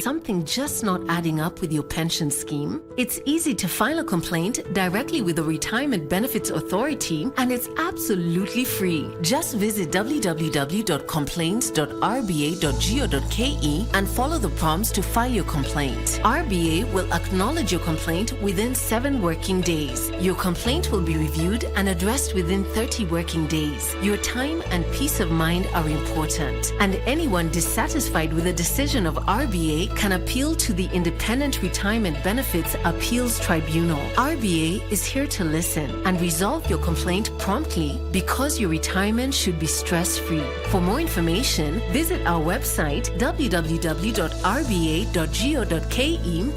something just not adding up with your pension scheme? It's easy to file a complaint directly with the Retirement Benefits Authority, and it's absolutely free. Just visit www.complaints.rba.go.ke and follow the prompts to file your complaint. RBA will acknowledge your complaint within 7 working days. Your complaint will be reviewed and addressed within 30 working days. Your time and peace of mind are important, and anyone dissatisfied with a decision of RBA can appeal to the Independent Retirement Benefits Appeals Tribunal. RBA is here to listen and resolve your complaint promptly, because your retirement should be stress-free. For more information, visit our website www.rba.go.ke,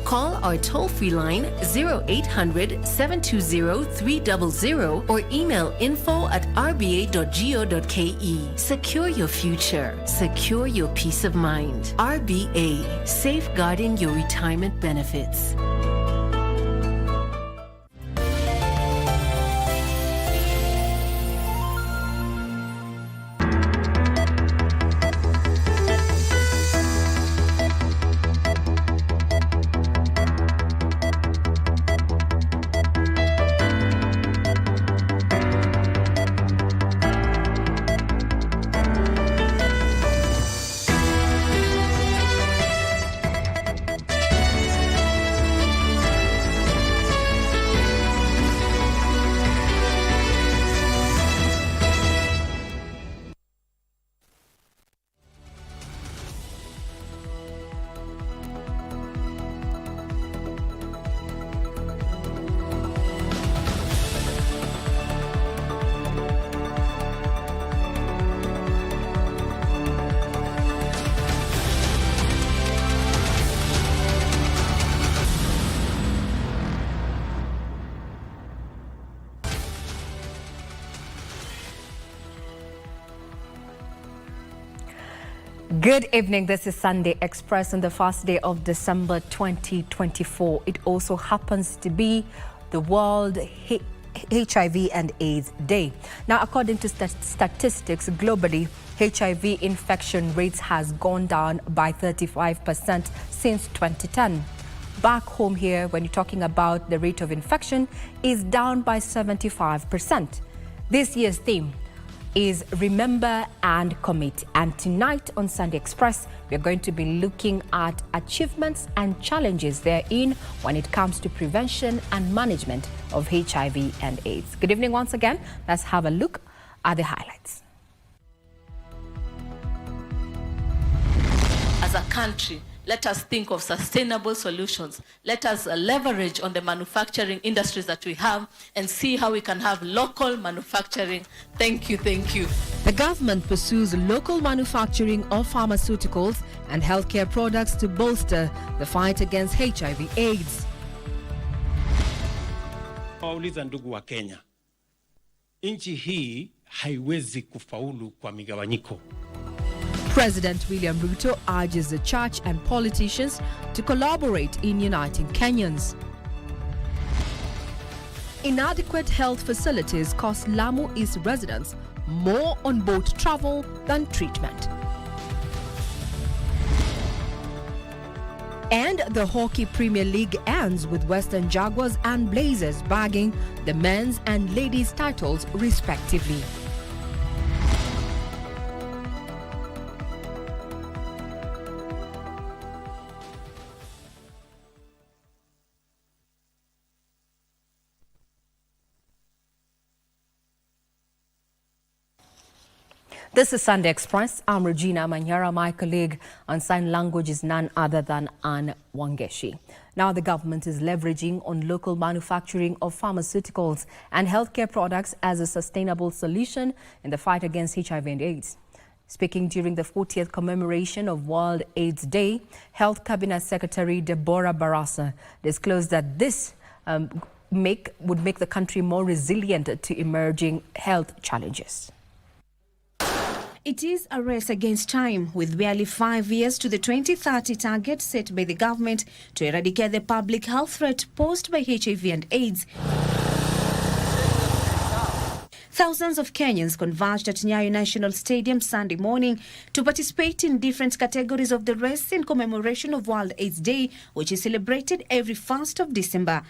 call our toll-free line 0800-720-300 or email info@rba.go.ke. Secure your future. Secure your peace of mind. RBA, safeguarding your retirement benefits. Good evening. This is Sunday Express on the first day of December 2024. It also happens to be the World HIV and AIDS Day. Now, according to statistics globally, HIV infection rates has gone down by 35% since 2010. Back home here, when you're talking about the rate of infection, is down by 75%. This year's theme is Remember and Commit. And tonight on Sunday Express, we're going to be looking at achievements and challenges therein when it comes to prevention and management of HIV and AIDS. Good evening once again. Let's have a look at the highlights. As a country, let us think of sustainable solutions. Let us leverage on the manufacturing industries that we have and see how we can have local manufacturing. Thank you, thank you. The government pursues local manufacturing of pharmaceuticals and healthcare products to bolster the fight against HIV/AIDS. Wauliza ndugu wa Kenya, nchi hii haiwezi kufaulu kwa migawanyiko. President William Ruto urges the church and politicians to collaborate in uniting Kenyans. Inadequate health facilities cost Lamu East residents more on boat travel than treatment. And the Hockey Premier League ends with Western Jaguars and Blazers bagging the men's and ladies' titles respectively. This is Sunday Express. I'm Regina. Manyara. My colleague on sign language is none other than Anne Wangeshi. Now, the government is leveraging on local manufacturing of pharmaceuticals and healthcare products as a sustainable solution in the fight against HIV and AIDS. Speaking during the 40th commemoration of World AIDS Day, Health Cabinet Secretary Deborah Barasa disclosed that this would make the country more resilient to emerging health challenges. It is a race against time, with barely 5 years to the 2030 target set by the government to eradicate the public health threat posed by HIV and AIDS. Thousands of Kenyans converged at Nyayo National Stadium Sunday morning to participate in different categories of the race in commemoration of World AIDS Day, which is celebrated every 1st of December.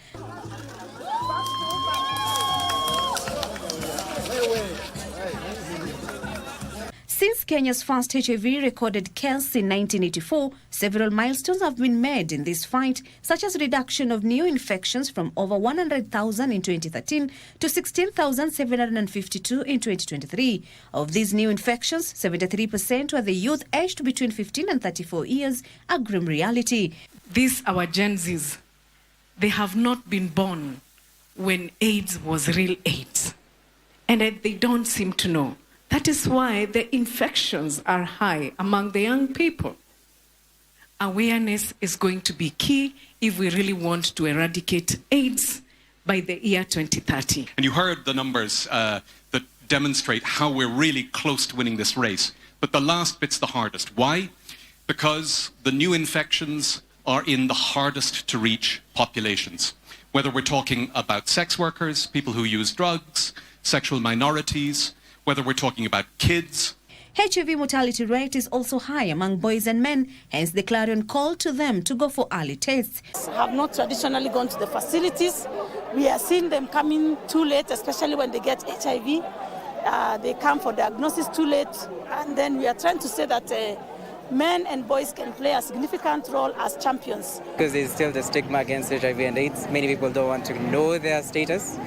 Since Kenya's first HIV recorded case in 1984, several milestones have been made in this fight, such as reduction of new infections from over 100,000 in 2013 to 16,752 in 2023. Of these new infections, 73% were the youth aged between 15 and 34 years, a grim reality. These our Gen Zs, they have not been born when AIDS was real AIDS. And they don't seem to know. That is why the infections are high among the young people. Awareness is going to be key if we really want to eradicate AIDS by the year 2030. And you heard the numbers that demonstrate how we're really close to winning this race. But the last bit's the hardest. Why? Because the new infections are in the hardest to reach populations. Whether we're talking about sex workers, people who use drugs, sexual minorities, whether we're talking about kids. HIV mortality rate is also high among boys and men, hence the clarion call to them to go for early tests. Have not traditionally gone to the facilities. We are seeing them coming too late, especially when they get HIV. They come for diagnosis too late, and then we are trying to say that men and boys can play a significant role as champions. Because there's still the stigma against HIV and AIDS. Many people don't want to know their status.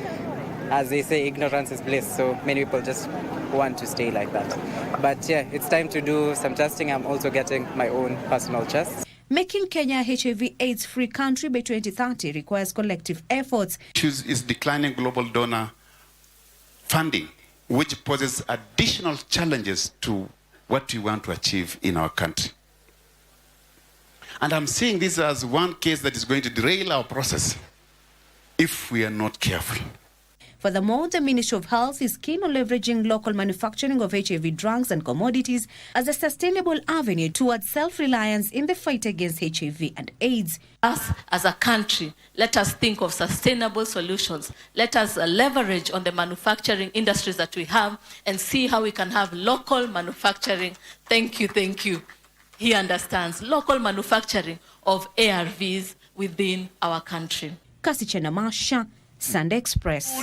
As they say, ignorance is bliss, so many people just want to stay like that. But yeah, it's time to do some testing. I'm also getting my own personal tests. Making Kenya a HIV/AIDS-free country by 2030 requires collective efforts. Is declining global donor funding, which poses additional challenges to what we want to achieve in our country. And I'm seeing this as one case that is going to derail our process if we are not careful. Furthermore, the Ministry of Health is keen on leveraging local manufacturing of HIV drugs and commodities as a sustainable avenue towards self-reliance in the fight against HIV and AIDS. Us as a country, let us think of sustainable solutions. Let us leverage on the manufacturing industries that we have and see how we can have local manufacturing. Thank you. He understands local manufacturing of ARVs within our country. Kasichana Masha, Sunday Express.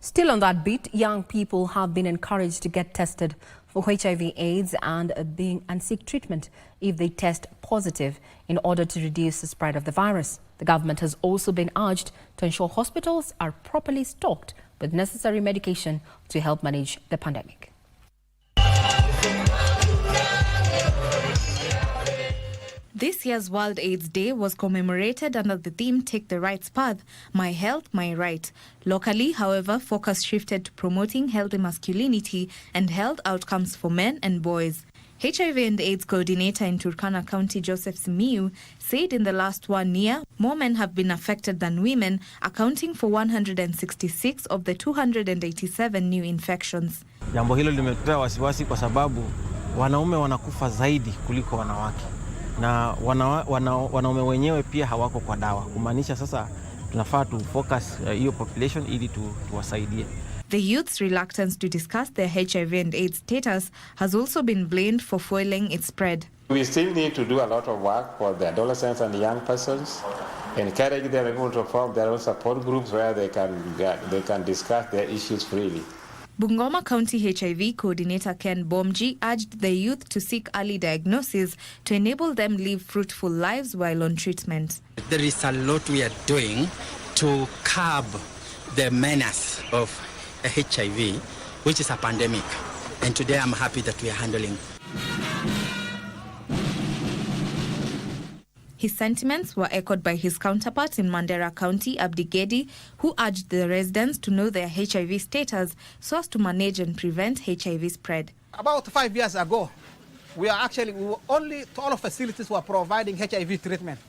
Still on that beat, young people have been encouraged to get tested for HIV/AIDS and seek treatment if they test positive in order to reduce the spread of the virus. The government has also been urged to ensure hospitals are properly stocked with necessary medication to help manage the pandemic. This year's World AIDS Day was commemorated under the theme Take the Right Path, My Health, My Right. Locally, however, focus shifted to promoting healthy masculinity and health outcomes for men and boys. HIV and AIDS coordinator in Turkana County, Joseph Simiu, said in the last 1 year, more men have been affected than women, accounting for 166 of the 287 new infections. Jambo hilo limetupea wasiwasi kwa sababu wanaume wanakufa zaidi kuliko wanawake. Na wanaume wenyewe pia hawako kwa dawa. Kumaanisha sasa tunafaa tu focus hiyo population ili tuwasaidie. The youth's reluctance to discuss their HIV and AIDS status has also been blamed for fueling its spread. We still need to do a lot of work for the adolescents and young persons, encourage them able to form their own support groups where they can discuss their issues freely. Bungoma County HIV Coordinator Ken Bomji urged the youth to seek early diagnosis to enable them live fruitful lives while on treatment. There is a lot we are doing to curb the menace of HIV, which is a pandemic. And today I'm happy that we are handling. His sentiments were echoed by his counterpart in Manyara County, Abdi Gedi, who urged the residents to know their HIV status so as to manage and prevent HIV spread. About 5 years ago, we were only all facilities were providing HIV treatment.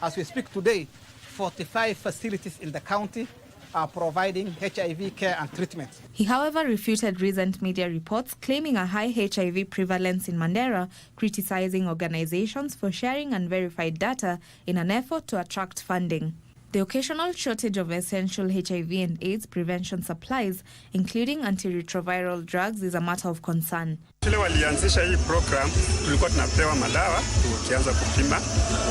As we speak today, 45 facilities in the county are providing HIV care and treatment. He, however, refuted recent media reports claiming a high HIV prevalence in Manyara, criticizing organizations for sharing unverified data in an effort to attract funding. The occasional shortage of essential HIV and AIDS prevention supplies, including antiretroviral drugs, is a matter of concern. Vile walianzisha hii program, tulikuwa tunapewa madawa tukianza kupima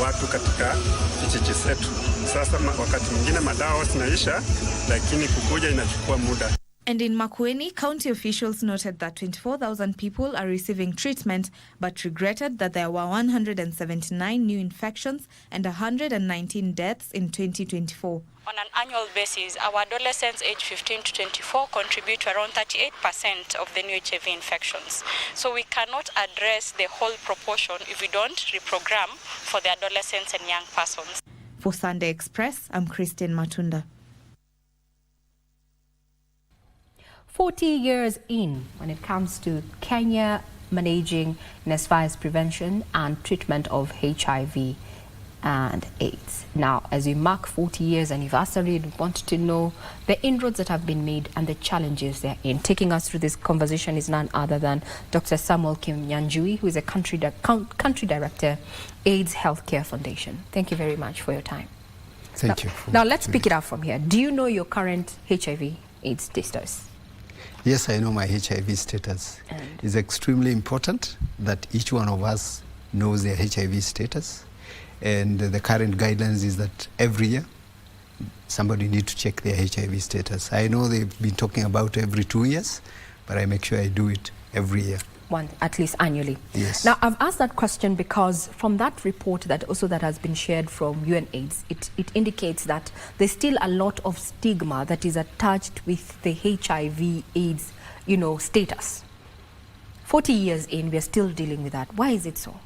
watu katika kijiji zetu. Sasa wakati mwingine madawa zinaisha, lakini kukuja inachukua muda. And in Makueni, county officials noted that 24,000 people are receiving treatment, but regretted that there were 179 new infections and 119 deaths in 2024. On an annual basis, our adolescents aged 15 to 24 contribute to around 38% of the new HIV infections. So we cannot address the whole proportion if we don't reprogram for the adolescents and young persons. For Sunday Express, I'm Christine Matunda. 40 years in when it comes to Kenya managing and as far as prevention and treatment of HIV and AIDS. Now, as we mark 40 years anniversary, we want to know the inroads that have been made and the challenges they're in. Taking us through this conversation is none other than Dr. Samuel Kim Nyanjui, who is a country director, AIDS Healthcare Foundation. Thank you very much for your time. Thank you. Now, let's pick it up from here. Do you know your current HIV AIDS status? Yes, I know my HIV status. It's extremely important that each one of us knows their HIV status. And the current guidelines is that every year, somebody needs to check their HIV status. I know they've been talking about every 2 years, but I make sure I do it every year. One, at least annually. Yes. Now, I've asked that question because from that report that has been shared from UNAIDS, it indicates that there's still a lot of stigma that is attached with the HIV AIDS, status. 40 years in, we're still dealing with that. Why is it so?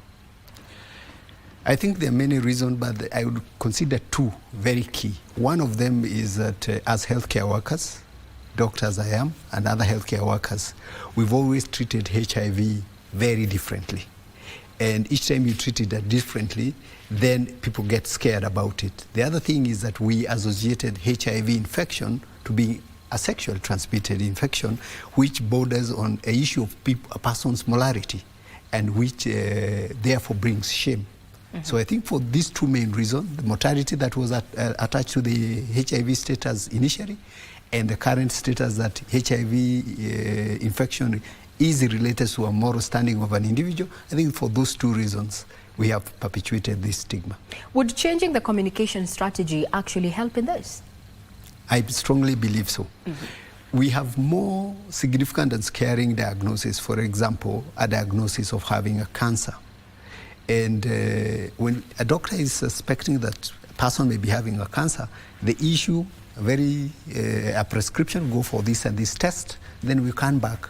I think there are many reasons, but I would consider two very key. One of them is that as healthcare workers, doctors I am, and other healthcare workers, we've always treated HIV very differently. And each time you treat it differently, then people get scared about it. The other thing is that we associated HIV infection to be a sexual transmitted infection, which borders on an issue of a person's morality, and which therefore brings shame. So I think for these two main reasons, the mortality that was attached to the HIV status initially, and the current status that HIV infection is related to a moral standing of an individual, I think for those two reasons, we have perpetuated this stigma. Would changing the communication strategy actually help in this? I strongly believe so. We have more significant and scaring diagnosis. For example, a diagnosis of having a cancer. And when a doctor is suspecting that a person may be having a cancer, the issue, a prescription, go for this and this test, then we come back,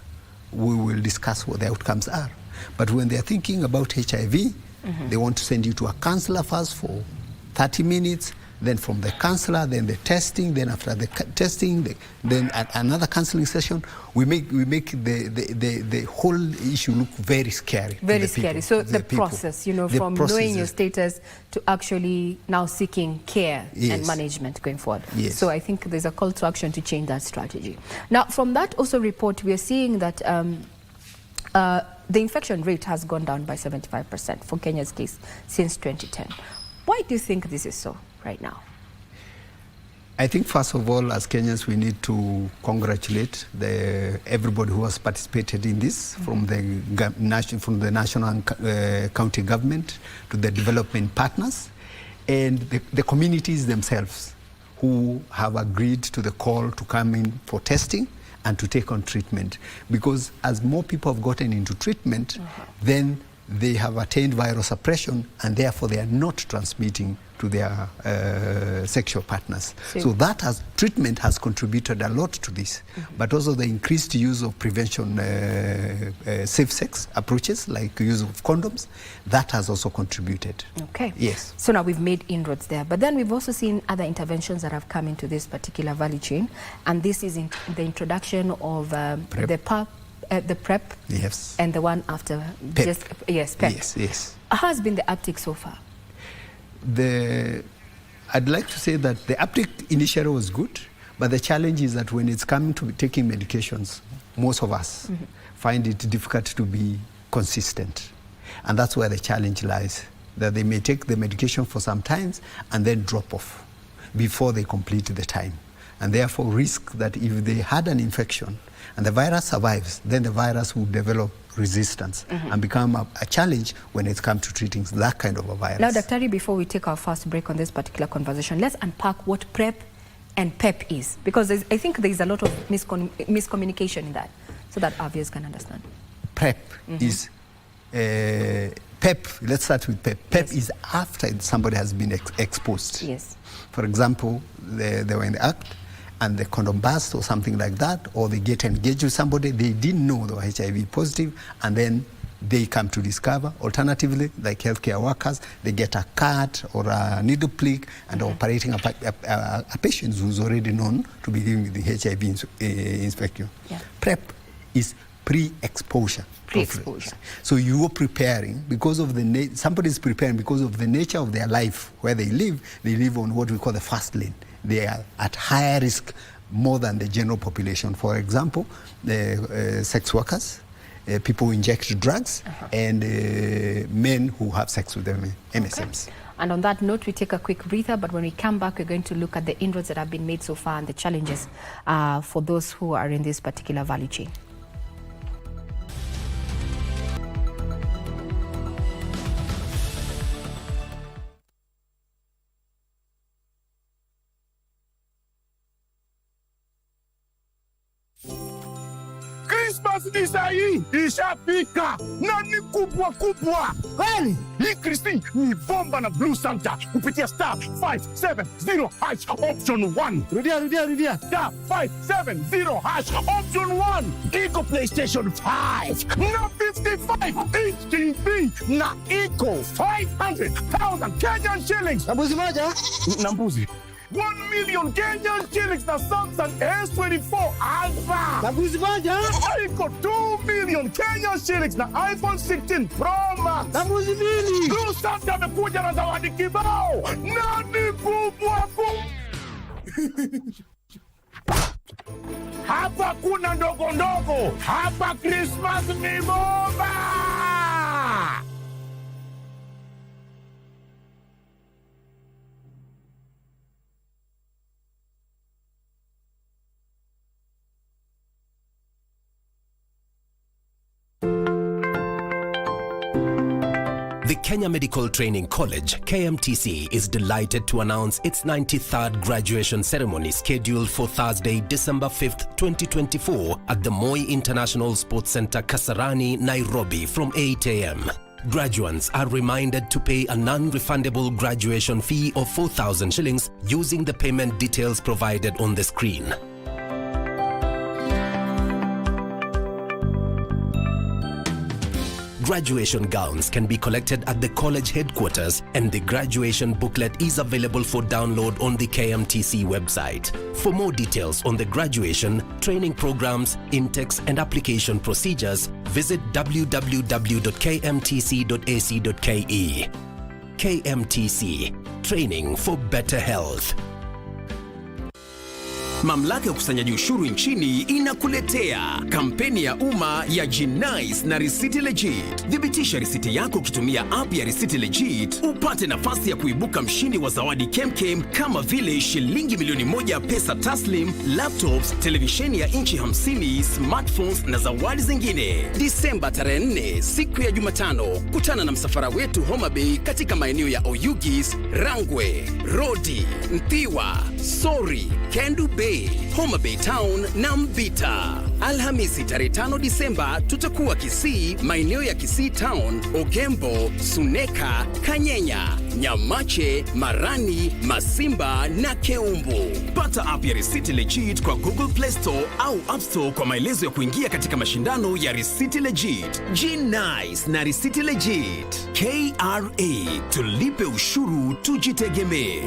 we will discuss what the outcomes are. But when they're thinking about HIV, they want to send you to a counselor first for 30 minutes, then from the counselor, then the testing, then after the testing, then another counseling session. We make the whole issue look very scary. Very scary. So the process, from knowing your status to actually now seeking care and management going forward. Yes. So I think there's a call to action to change that strategy. Now, from that also report, we are seeing that the infection rate has gone down by 75% for Kenya's case since 2010. Why do you think this is so right now? I think first of all, as Kenyans, we need to congratulate everybody who has participated in this, from the national and county government to the development partners, and the communities themselves who have agreed to the call to come in for testing and to take on treatment. Because as more people have gotten into treatment, then they have attained viral suppression, and therefore they are not transmitting to their sexual partners. So that treatment has contributed a lot to this. But also the increased use of prevention, safe sex approaches, like use of condoms, that has also contributed. Okay. Yes. So now we've made inroads there, but then we've also seen other interventions that have come into this particular value chain, and this is in the introduction of the PrEP, yes, and the one after PEP. PEP. Yes. How has been the uptake so far? I'd like to say that the uptake initially was good, but the challenge is that when it's coming to taking medications, most of us find it difficult to be consistent. And that's where the challenge lies, that they may take the medication for some time and then drop off. before they complete the time, and therefore risk that if they had an infection and the virus survives, then the virus will develop resistance and become a challenge when it comes to treating that kind of a virus. Now, Daktari, before we take our first break on this particular conversation, let's unpack what PrEP and PEP is, because I think there's a lot of miscommunication in that, so that our viewers can understand. PrEP is PEP. Let's start with PEP. PEP is after somebody has been exposed. Yes. For example, they were in the act and the condom burst or something like that, or they get engaged with somebody, they didn't know they were HIV positive, and then they come to discover. Alternatively, like healthcare workers, they get a cut or a needle prick and operating a patient who's already known to be living with the HIV infection. Yeah. PrEP is pre-exposure. Pre-exposure. So you are preparing because of the somebody's preparing because of the nature of their life where they live on what we call the first lane. They are at higher risk more than the general population. For example, sex workers, people who inject drugs, and men who have sex with them, MSMs. Okay. And on that note, we take a quick breather, but when we come back, we're going to look at the inroads that have been made so far and the challenges for those who are in this particular value chain. Christmas ni sahi ishafika na ni kubwa kubwa. Kweli? Hii Christine ni bomba na Blue Santa kupitia star 570 hash option 1. Rudia. Star 570 hash option 1. Iko PlayStation 5 na 55 inch TV na iko 500,000 Kenyan shillings. Nambuzi moja? Nambuzi. 1 million Kenyan shillings na Samsung S24 Alpha. Nambuzi moja? Iko 2 million Kenyan shillings na iPhone 16 Pro Max. Nambuzi mbili? Blue Santa amekuja na zawadi kibao. Nani kubwa Hapa kuna ndogo ndogo. Hapa Christmas ni bomba. The Kenya Medical Training College, KMTC, is delighted to announce its 93rd graduation ceremony scheduled for Thursday, December 5th, 2024 at the Moi International Sports Center, Kasarani, Nairobi from 8 a.m. Graduates are reminded to pay a non-refundable graduation fee of 4,000 shillings using the payment details provided on the screen. Graduation gowns can be collected at the college headquarters, and the graduation booklet is available for download on the KMTC website. For more details on the graduation, training programs, intakes and application procedures, visit www.kmtc.ac.ke. KMTC, training for better health. Mamlaka ya ukusanyaji ushuru nchini inakuletea kampeni ya umma ya G-Nice na Risiti Legit. Thibitisha risiti yako ukitumia app ya Risiti Legit, upate nafasi ya kuibuka mshindi wa zawadi kemkem kama vile shilingi milioni 1 pesa taslim, laptops, televisheni ya inchi 50, smartphones na zawadi zingine. Disemba tarehe 4, siku ya Jumatano, kutana na msafara wetu Homa Bay katika maeneo ya Oyugis, Rangwe, Rodi, Nthiwa, Sori, Kendu Bay, Homa Bay Town na Mbita. Alhamisi tarehe 5 Disemba tutakuwa Kisii, maeneo ya Kisii Town, Ogembo, Suneka, Kanyenya, Nyamache, Marani, Masimba na Keumbu. Pata app ya Risiti Legit kwa Google Play Store au App Store kwa maelezo ya kuingia katika mashindano ya Risiti Legit. G-Nice na Risiti Legit. KRA, tulipe ushuru tujitegemee.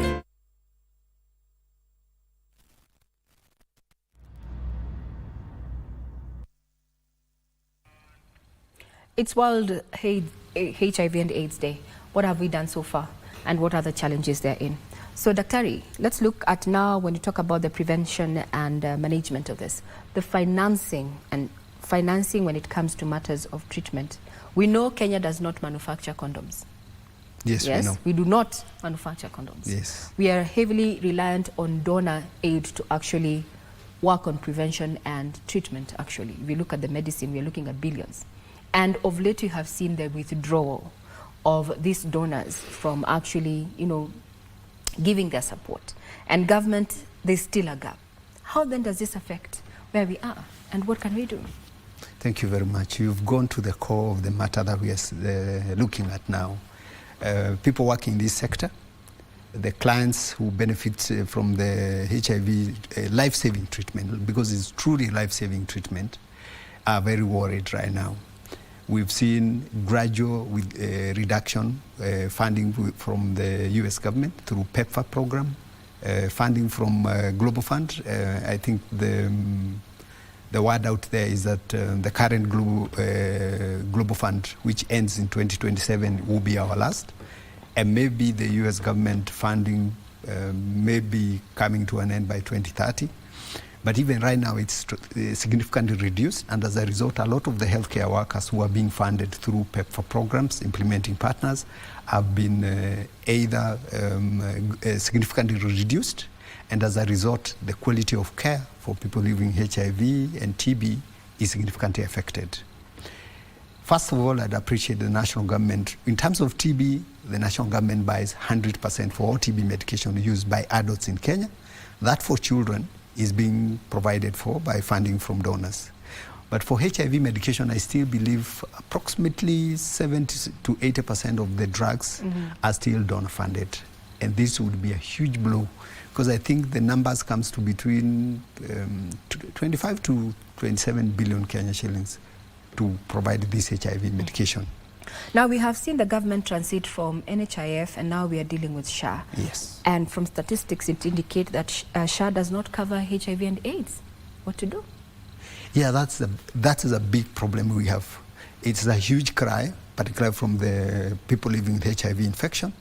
It's World HIV and AIDS Day. What have we done so far, and what are the challenges they're in? So, Daktari, let's look at now, when you talk about the prevention and management of this, the financing when it comes to matters of treatment. We know Kenya does not manufacture condoms. Yes, we know. We do not manufacture condoms. Yes. We are heavily reliant on donor aid to actually work on prevention and treatment, actually. If you look at the medicine, we are looking at billions. And of late, you have seen the withdrawal of these donors from actually, giving their support. And government, there's still a gap. How then does this affect where we are? And what can we do? Thank you very much. You've gone to the core of the matter that we are looking at now. People working in this sector, the clients who benefit from the HIV life-saving treatment, because it's truly life-saving treatment, are very worried right now. We've seen gradual reduction funding from the US government through PEPFAR program, funding from Global Fund. I think the word out there is that the current Global Fund, which ends in 2027, will be our last. And maybe the US government funding may be coming to an end by 2030. But even right now, it's significantly reduced. And as a result, a lot of the healthcare workers who are being funded through PEPFAR programs, implementing partners, have been either significantly reduced. And as a result, the quality of care for people living HIV and TB is significantly affected. First of all, I'd appreciate the national government. In terms of TB, the national government buys 100% for all TB medication used by adults in Kenya. That for children is being provided for by funding from donors. But for HIV medication, I still believe approximately 70 to 80% of the drugs are still donor funded. And this would be a huge blow, because I think the numbers comes to between 25 to 27 billion Kenya shillings to provide this HIV medication. Now, we have seen the government transit from NHIF, and now we are dealing with SHA. Yes. And from statistics, it indicates that SHA does not cover HIV and AIDS. What to do? Yeah, that is a big problem we have. It's a huge cry, particularly from the people living with HIV infection,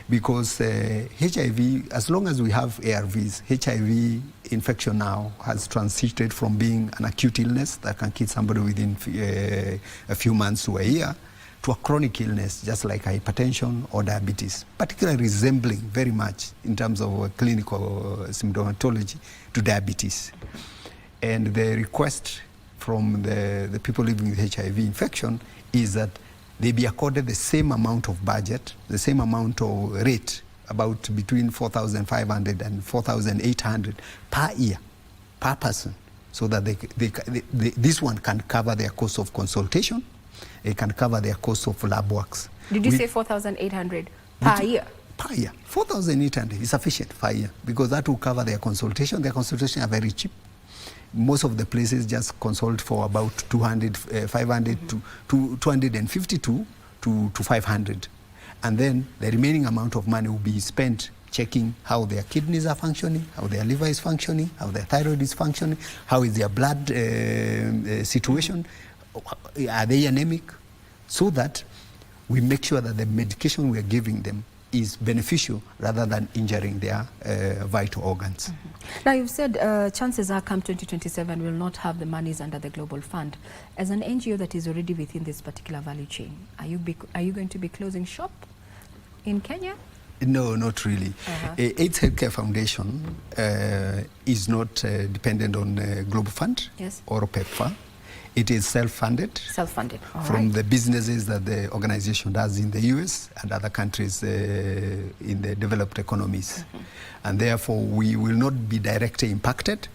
because HIV, as long as we have ARVs, HIV infection now has transited from being an acute illness that can kill somebody within a few months to a year, to a chronic illness, just like hypertension or diabetes, particularly resembling very much in terms of clinical symptomatology to diabetes. And the request from the people living with HIV infection is that they be accorded the same amount of budget, the same amount of rate, about between 4,500 and 4,800 per year, per person, so that this one can cover their cost of consultation, it can cover their cost of lab works. Did you say 4,800 per year? Per year. 4,800 is sufficient per year, because that will cover their consultation. Their consultations are very cheap. Most of the places just consult for about 200, 500 to 250 to 500. And then the remaining amount of money will be spent checking how their kidneys are functioning, how their liver is functioning, how their thyroid is functioning, how is their blood situation, are they anemic, so that we make sure that the medication we are giving them is beneficial rather than injuring their vital organs. Now, you've said chances are come 2027 we'll not have the monies under the Global Fund. As an NGO that is already within this particular value chain, are you going to be closing shop in Kenya? No, not really. AIDS Healthcare Foundation is not dependent on Global Fund or PEPFAR. It is self-funded. Self-funded, from the businesses that the organization does in the US and other countries in the developed economies. And therefore, we will not be directly impacted,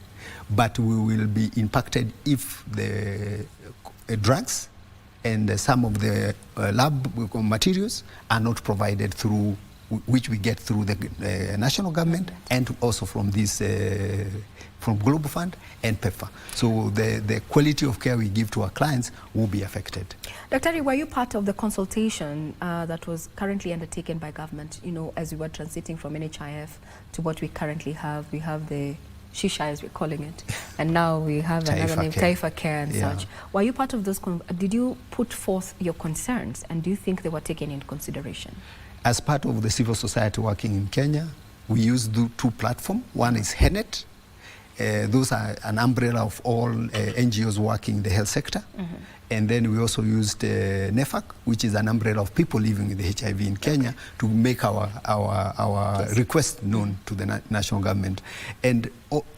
but we will be impacted if the drugs and some of the lab materials are not provided through, which we get through the national government and also from this from Global Fund and PEPFAR. So the quality of care we give to our clients will be affected. Dr. Were you part of the consultation that was currently undertaken by government, as we were transiting from NHIF to what we currently have? We have the Shisha, as we're calling it, and now we have another name, Taifa Care and such. Were you part of those? Did you put forth your concerns, and do you think they were taken into consideration? As part of the civil society working in Kenya, we use two platforms. One is HENET, those are an umbrella of all NGOs working in the health sector. And then we also used NEFAC, which is an umbrella of people living with the HIV in Kenya, to make our request known to the national government. And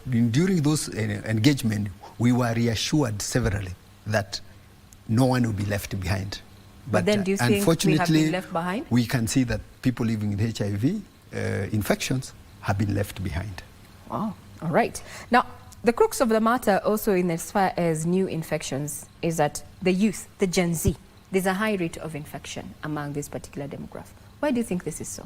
during those engagement, we were reassured severally that no one will be left behind. But then do you think we have been left behind? We can see that people living with HIV infections have been left behind. Wow. All right. Now, the crux of the matter also in as far as new infections is that the youth, the Gen Z, there's a high rate of infection among this particular demographic. Why do you think this is so?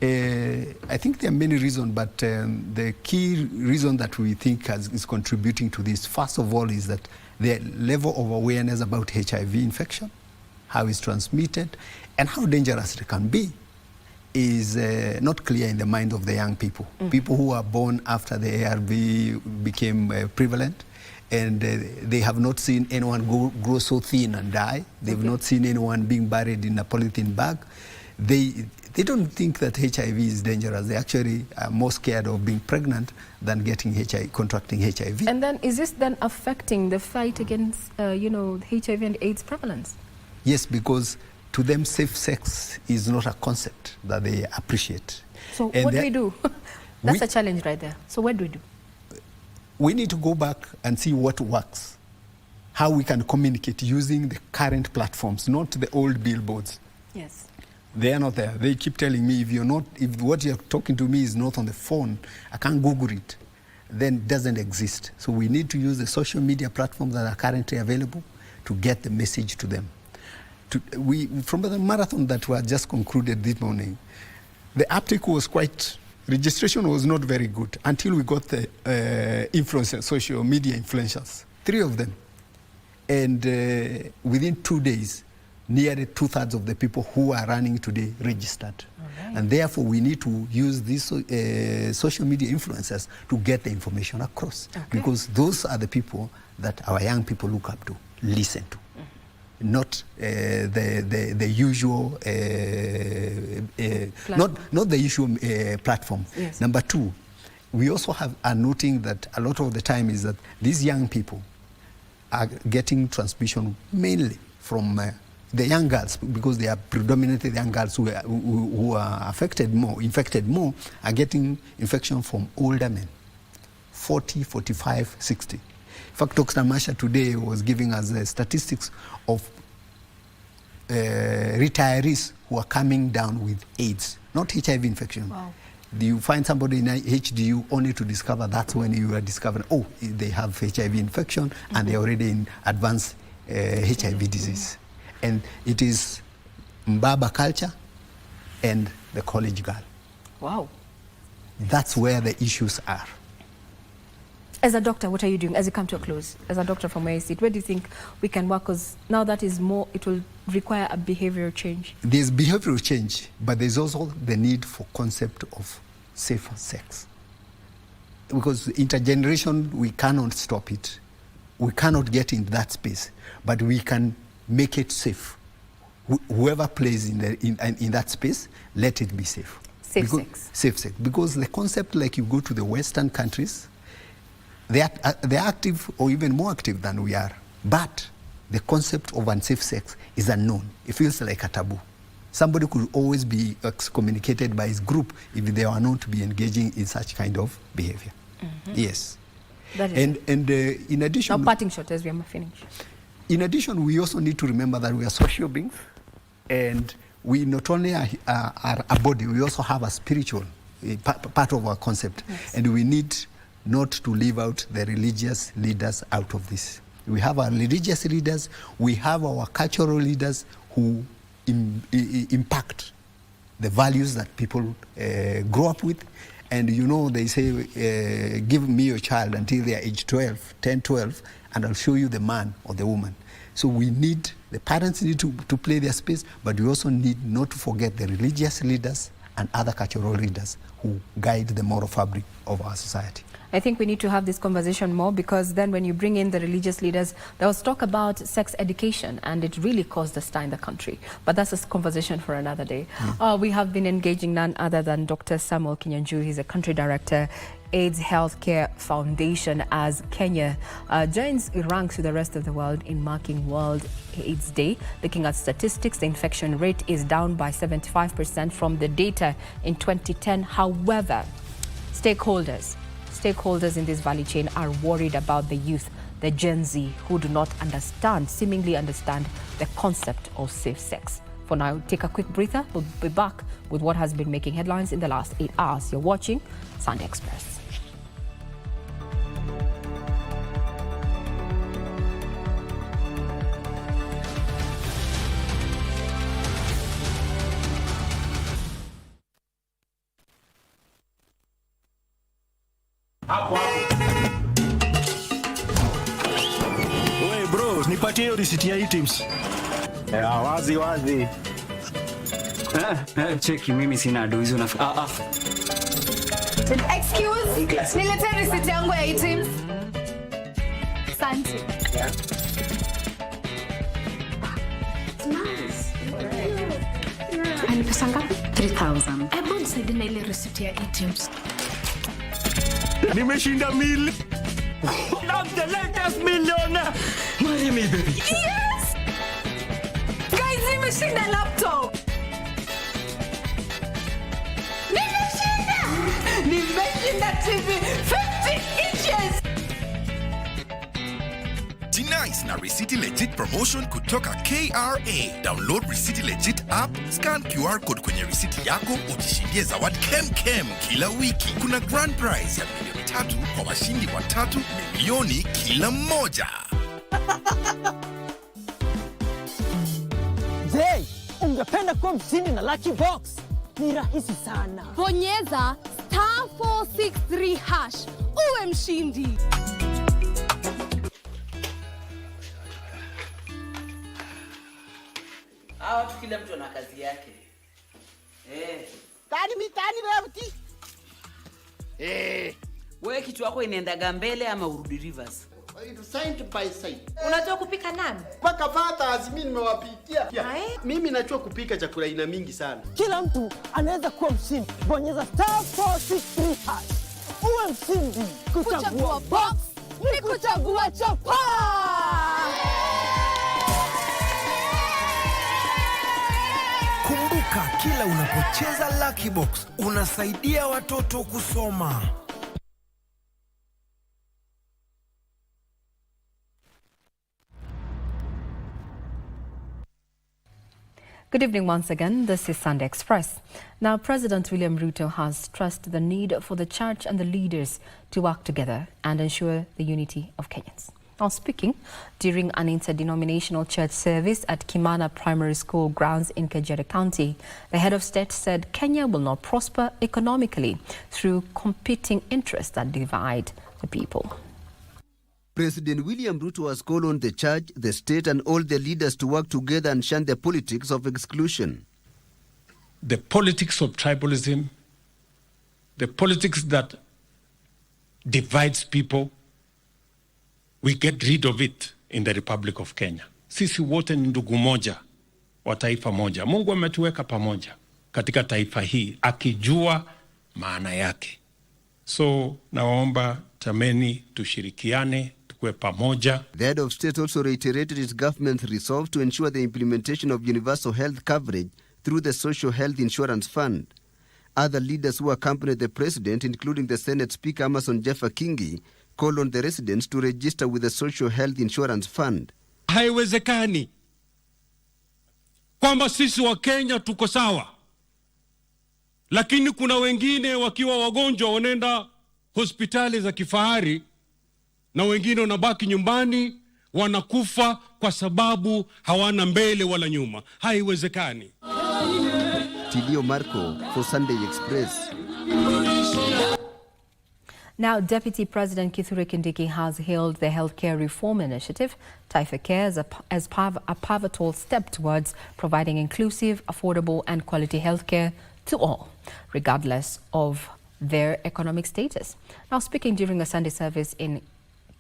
I think there are many reasons, but the key reason that we think is contributing to this, first of all, is that the level of awareness about HIV infection, how it's transmitted, and how dangerous it can be, is not clear in the mind of the young people. People who are born after the ARV became prevalent, and they have not seen anyone grow so thin and die. They've not seen anyone being buried in a polythene bag. They don't think that HIV is dangerous. They actually are more scared of being pregnant than contracting HIV. And then is this then affecting the fight against, HIV and AIDS prevalence? Yes, because to them, safe sex is not a concept that they appreciate. So what do we do? That's a challenge right there. So what do we do? We need to go back and see what works, how we can communicate using the current platforms, not the old billboards. Yes. They are not there. They keep telling me, if what you're talking to me is not on the phone, I can't Google it, then it doesn't exist. So we need to use the social media platforms that are currently available to get the message to them. From the marathon that was just concluded this morning, the uptake was registration was not very good until we got the influencers, social media influencers, 3 of them. And within 2 days, nearly 2/3 of the people who are running today registered. Right. And therefore, we need to use these social media influencers to get the information across. Okay. Because those are the people that our young people look up to, listen to. Not the usual, not the usual platform. Yes. Number 2, we also are noting that a lot of the time is that these young people are getting transmission mainly from the young girls, because they are predominantly the young girls who are infected more, are getting infection from older men, 40, 45, 60. In fact, Dr. Masha today was giving us the statistics of retirees who are coming down with AIDS, not HIV infection. Wow. You find somebody in HDU only to discover that's when you are discovering, oh, they have HIV infection and they're already in advanced HIV disease. And it is Mbaba culture and the college girl. Wow. That's where the issues are. As a doctor, what are you doing as you come to a close? As a doctor from where you sit, where do you think we can work? Because now that is more, it will require a behavioral change. There's behavioral change, but there's also the need for concept of safer sex. Because intergeneration, we cannot stop it. We cannot get in that space, but we can make it safe. Whoever plays in that space, let it be safe. Safe sex. Safe sex. Because the concept, like you go to the Western countries, they're active or even more active than we are. But the concept of unsafe sex is unknown. It feels like a taboo. Somebody could always be excommunicated by his group if they are known to be engaging in such kind of behavior. Yes. That is and in addition... Now, parting shot as we are finished. In addition, we also need to remember that we are social beings, and we not only are a body, we also have a spiritual part of our concept. Yes. And we need not to leave out the religious leaders out of this. We have our religious leaders, we have our cultural leaders who impact the values that people grow up with. And you know, they say, give me your child until they are age 12, 10, 12, and I'll show you the man or the woman. So the parents need to play their space, but we also need not to forget the religious leaders and other cultural leaders who guide the moral fabric of our society. I think we need to have this conversation more, because then when you bring in the religious leaders, there was talk about sex education, and it really caused a stir in the country. But that's a conversation for another day. We have been engaging none other than Dr. Samuel Kinyanjui. He's a country director, AIDS Healthcare Foundation, as Kenya joins ranks with the rest of the world in marking World AIDS Day. Looking at statistics, the infection rate is down by 75% from the data in 2010. However, stakeholders in this value chain are worried about the youth, the Gen Z, who do not seemingly understand the concept of safe sex. For now, take a quick breather. We'll be back with what has been making headlines in the last 8 hours. You're watching Sunday Express. Wewe bro, nipatie hiyo risiti ya items. Wazi. Cheki, mimi sina ado hizo Excuse, niletee receipt yangu ya items. Asante. Ni pesa ngapi? 3,000. Hebu nisaidie na ile receipt ya items. Nimeshinda mili. I'm the latest millionaire. Marry me, baby. Yes! Guys, nimeshinda laptop. Nimeshinda TV 50 inches. G-Nice na Receipt Legit promotion kutoka KRA. Download Receipt Legit app, scan QR code kwenye receipt yako, ujishindie zawadi kem kila wiki. Kuna grand prize ya milioni 3 kwa washindi watatu, milioni kila mmoja. Je, ungependa kuwa mshindi na Lucky Box? Ni rahisi sana. Bonyeza *463# uwe mshindi. Watu kila mtu ana kazi yake. Tani bebti. Wewe kitu wako inaendaga mbele ama urudi reverse? Side by side. Unajua kupika nani? Paka fata azimi nimewapikia. Mimi najua kupika chakula aina mingi sana. Kila mtu anaweza kuwa mshindi. Bonyeza *463#. Uwe mshindi. Kuchagua box ni kuchagua chapa. Kumbuka, kila unapocheza Lucky Box unasaidia watoto kusoma. Good evening once again. This is Sunday Express. Now, President William Ruto has stressed the need for the church and the leaders to work together and ensure the unity of Kenyans. Now, speaking during an interdenominational church service at Kimana Primary School grounds in Kajiado County, the head of state said Kenya will not prosper economically through competing interests that divide the people. President William Ruto has called on the church, the state and all the leaders to work together and shun the politics of exclusion. The politics of tribalism, the politics that divides people, we get rid of it in the Republic of Kenya. Sisi wote ni ndugu moja wa taifa moja. Mungu ametuweka pamoja katika taifa hii akijua maana yake. So naomba tameni tushirikiane, tukue pamoja. The head of state also reiterated his government's resolve to ensure the implementation of universal health coverage through the Social Health Insurance Fund. Other leaders who accompanied the president, including the Senate Speaker Amason Jeffa Kingi, called on the residents to register with the Social Health Insurance Fund. Haiwezekani kwamba sisi wa Kenya tuko sawa, lakini kuna wengine wakiwa wagonjwa wanaenda hospitali za kifahari na wengine wanabaki nyumbani wanakufa kwa sababu hawana mbele wala nyuma. Haiwezekani. Tilio Marco for Sunday Express. Now, Deputy President Kithure Kindiki has hailed the healthcare reform initiative, Taifa Care, as a pivotal step towards providing inclusive, affordable and quality healthcare to all, regardless of their economic status. Now, speaking during a Sunday service in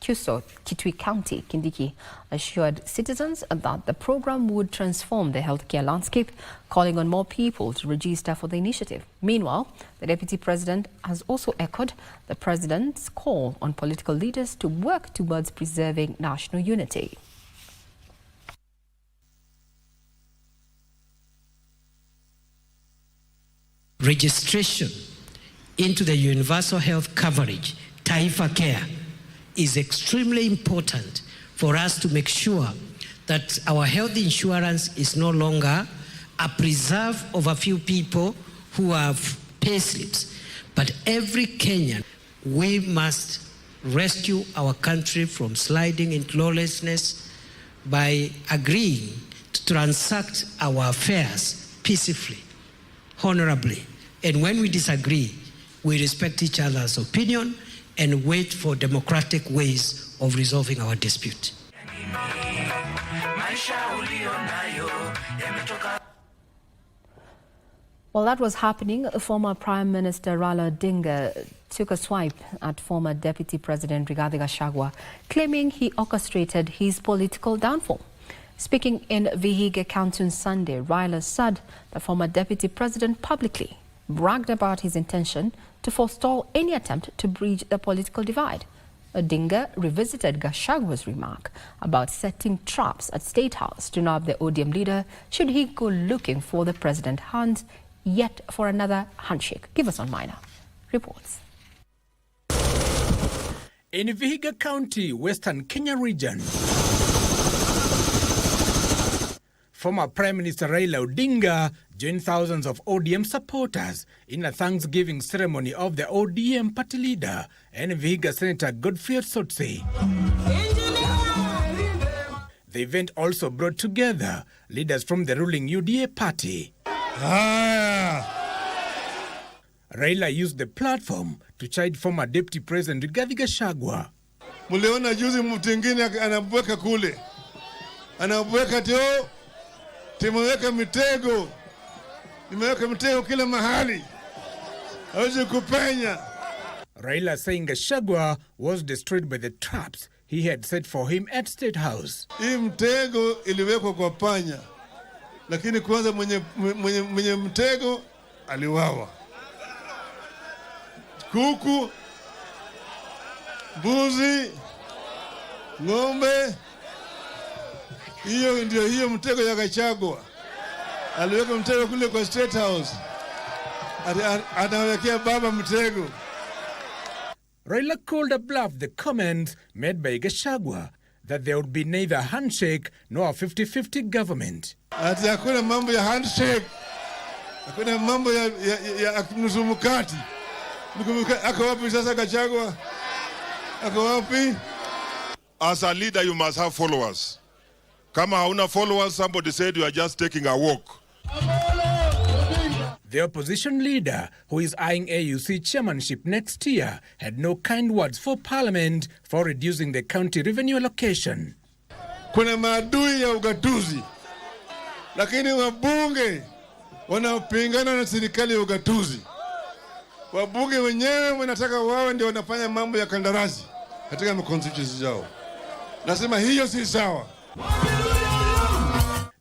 Cuso, Kitui County, Kindiki assured citizens that the program would transform the healthcare landscape, calling on more people to register for the initiative. Meanwhile, the Deputy President has also echoed the President's call on political leaders to work towards preserving national unity. Registration into the universal health coverage, Taifa Care, is extremely important for us to make sure that our health insurance is no longer a preserve of a few people who have pay slips, but every Kenyan. We must rescue our country from sliding into lawlessness by agreeing to transact our affairs peacefully, honorably, and when we disagree, we respect each other's opinion and wait for democratic ways of resolving our dispute. While that was happening, former Prime Minister Raila Odinga took a swipe at former Deputy President Rigathi Gachagua, claiming he orchestrated his political downfall. Speaking in Vihiga County on Sunday, Raila said the former Deputy President publicly bragged about his intention to forestall any attempt to bridge the political divide. Odinga revisited Gachagua's remark about setting traps at State House to nab the ODM leader should he go looking for the president's hand yet for another handshake. Give us on Minor reports. In Vihiga County, Western Kenya region, former Prime Minister Raila Odinga joined thousands of ODM supporters in a Thanksgiving ceremony of the ODM party leader and Vihiga Senator Godfrey Sotse. The event also brought together leaders from the ruling UDA party. Raila used the platform to chide former Deputy President Rigathi Gachagua. Muliona juzi mtu mwingine anabweka kule. Anabweka teo. Timeweka mitego. Nimeweka mitego kila mahali. Hawezi kupenya. Raila saying Gachagua was destroyed by the traps he had set for him at State House. Hii mtego iliwekwa kwa panya. Lakini kwanza mwenye mtego aliwawa. Kuku, mbuzi, ng'ombe. Hiyo ndio hiyo mtego ya Gachagua. Aliweka mtego kule kwa State House. Anawekea baba mtego. Raila called a bluff the comments made by Gachagua that there would be neither handshake nor a 50-50 government. Ati hakuna mambo ya handshake. Hakuna mambo ya mzumukati. Ako wapi sasa Gachagua? Ako wapi? As a leader, you must have followers. Kama hauna followers, somebody said you are just taking a walk. The opposition leader, who is eyeing AUC chairmanship next year, had no kind words for Parliament for reducing the county revenue allocation. Kuna maadui ya ugatuzi. Lakini wabunge wanapingana na serikali ya ugatuzi. Wabunge wenyewe wanataka wawe ndio wanafanya mambo ya kandarasi katika constituencies zao. Nasema hiyo si sawa.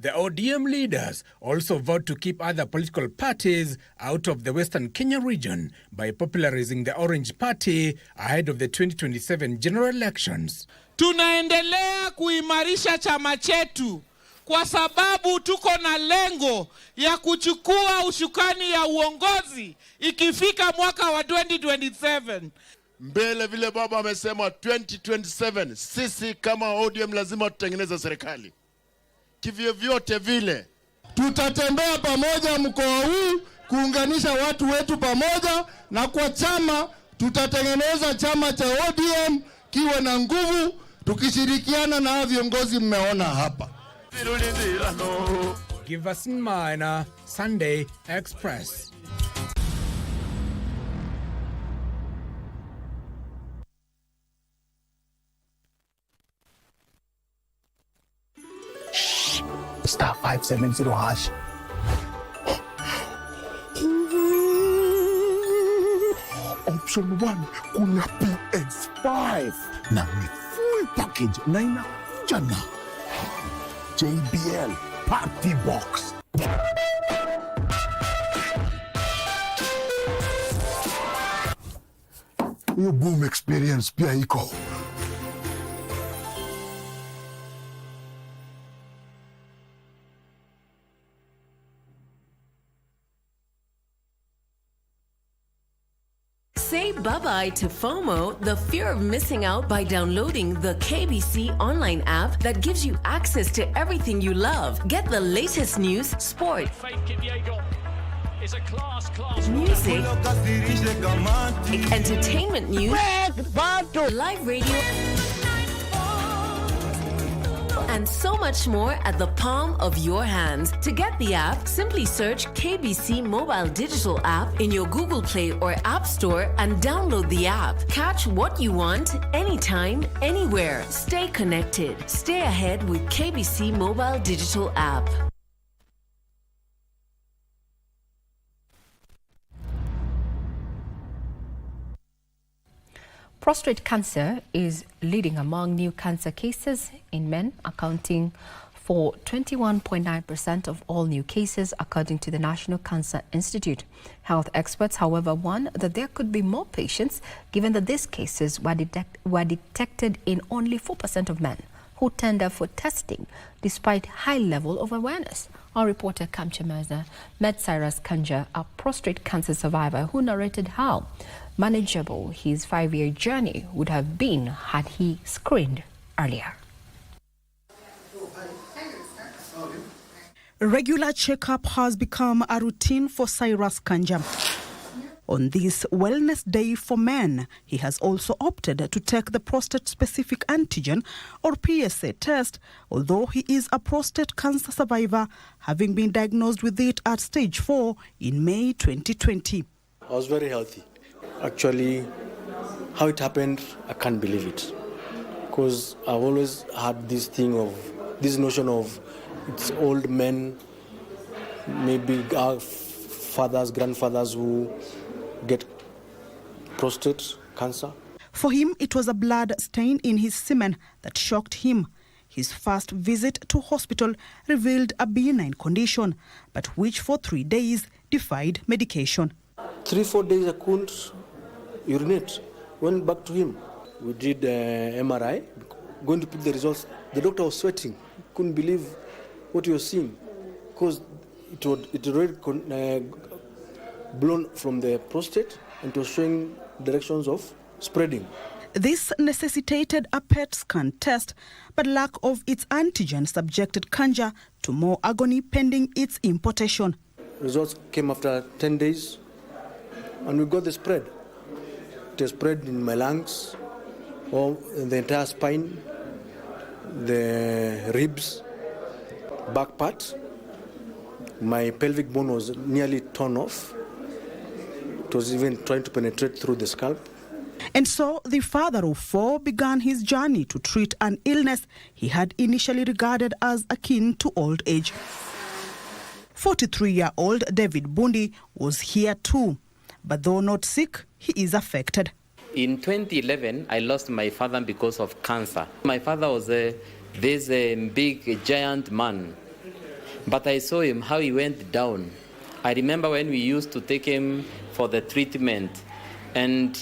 The ODM leaders also vowed to keep other political parties out of the Western Kenya region by popularizing the Orange Party ahead of the 2027 general elections. Tunaendelea kuimarisha chama chetu kwa sababu tuko na lengo ya kuchukua ushukani ya uongozi ikifika mwaka wa 2027. Mbele vile baba amesema 2027, sisi kama ODM lazima tutengeneze serikali. Kivyo vyote vile tutatembea pamoja mkoa huu kuunganisha watu wetu pamoja, na kwa chama tutatengeneza chama cha ODM kiwe na nguvu tukishirikiana na viongozi mmeona hapa. Give us Minor Sunday Express. Star 570 hash. option 1 kuna PS5 na ni full package na inakuja na JBL Party Box. Hiyo boom experience pia iko. Say bye-bye to FOMO, the fear of missing out, by downloading the KBC Online app that gives you access to everything you love. Get the latest news, sport, music, entertainment news, live radio, and so much more at the palm of your hands. To get the app, simply search KBC Mobile Digital app in your Google Play or App Store and download the app. Catch what you want, anytime, anywhere. Stay connected. Stay ahead with KBC Mobile Digital app. Prostate cancer is leading among new cancer cases in men, accounting for 21.9% of all new cases, according to the National Cancer Institute. Health experts, however, warn that there could be more patients, given that these cases were detected in only 4% of men who tender for testing, despite high level of awareness. Our reporter Kamcha Mirza met Cyrus Kanja, a prostate cancer survivor, who narrated how manageable his 5-year journey would have been had he screened earlier. Regular checkup has become a routine for Cyrus Kanja. On this Wellness Day for Men, he has also opted to take the prostate-specific antigen or PSA test, although he is a prostate cancer survivor, having been diagnosed with it at stage 4 in May 2020. I was very healthy. Actually, how it happened, I can't believe it. Because I've always had this notion of it's old men, maybe our fathers, grandfathers who get prostate cancer. For him, it was a blood stain in his semen that shocked him. His first visit to hospital revealed a benign condition, but which for 3 days defied medication. 3-4 days I couldn't urinate. Went back to him. We did MRI. Going to put the results. The doctor was sweating. Couldn't believe what he was seeing, because it already blown from the prostate and it was showing directions of spreading. This necessitated a PET scan test, but lack of its antigen subjected Kanja to more agony pending its importation. Results came after 10 days and we got the spread. It was spread in my lungs, or in the entire spine, the ribs, back part. My pelvic bone was nearly torn off. It was even trying to penetrate through the scalp. And so the father of 4 began his journey to treat an illness he had initially regarded as akin to old age. 43-year-old David Bundi was here too, but though not sick, he is affected. In 2011, I lost my father because of cancer. My father was this big, giant man, but I saw him, how he went down. I remember when we used to take him for the treatment, and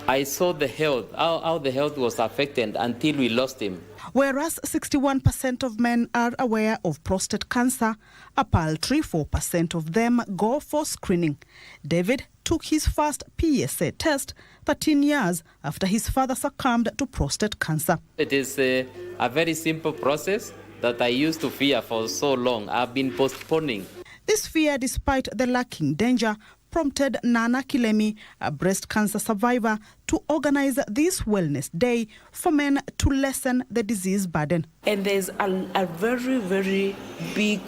I saw the health, how the health was affected until we lost him. Whereas 61% of men are aware of prostate cancer, a paltry 4% of them go for screening. David took his first PSA test 13 years after his father succumbed to prostate cancer. It is a very simple process that I used to fear for so long. I've been postponing. This fear, despite the lacking danger, prompted Nana Kilemi, a breast cancer survivor, to organize this Wellness Day for men to lessen the disease burden. And there's a very, very big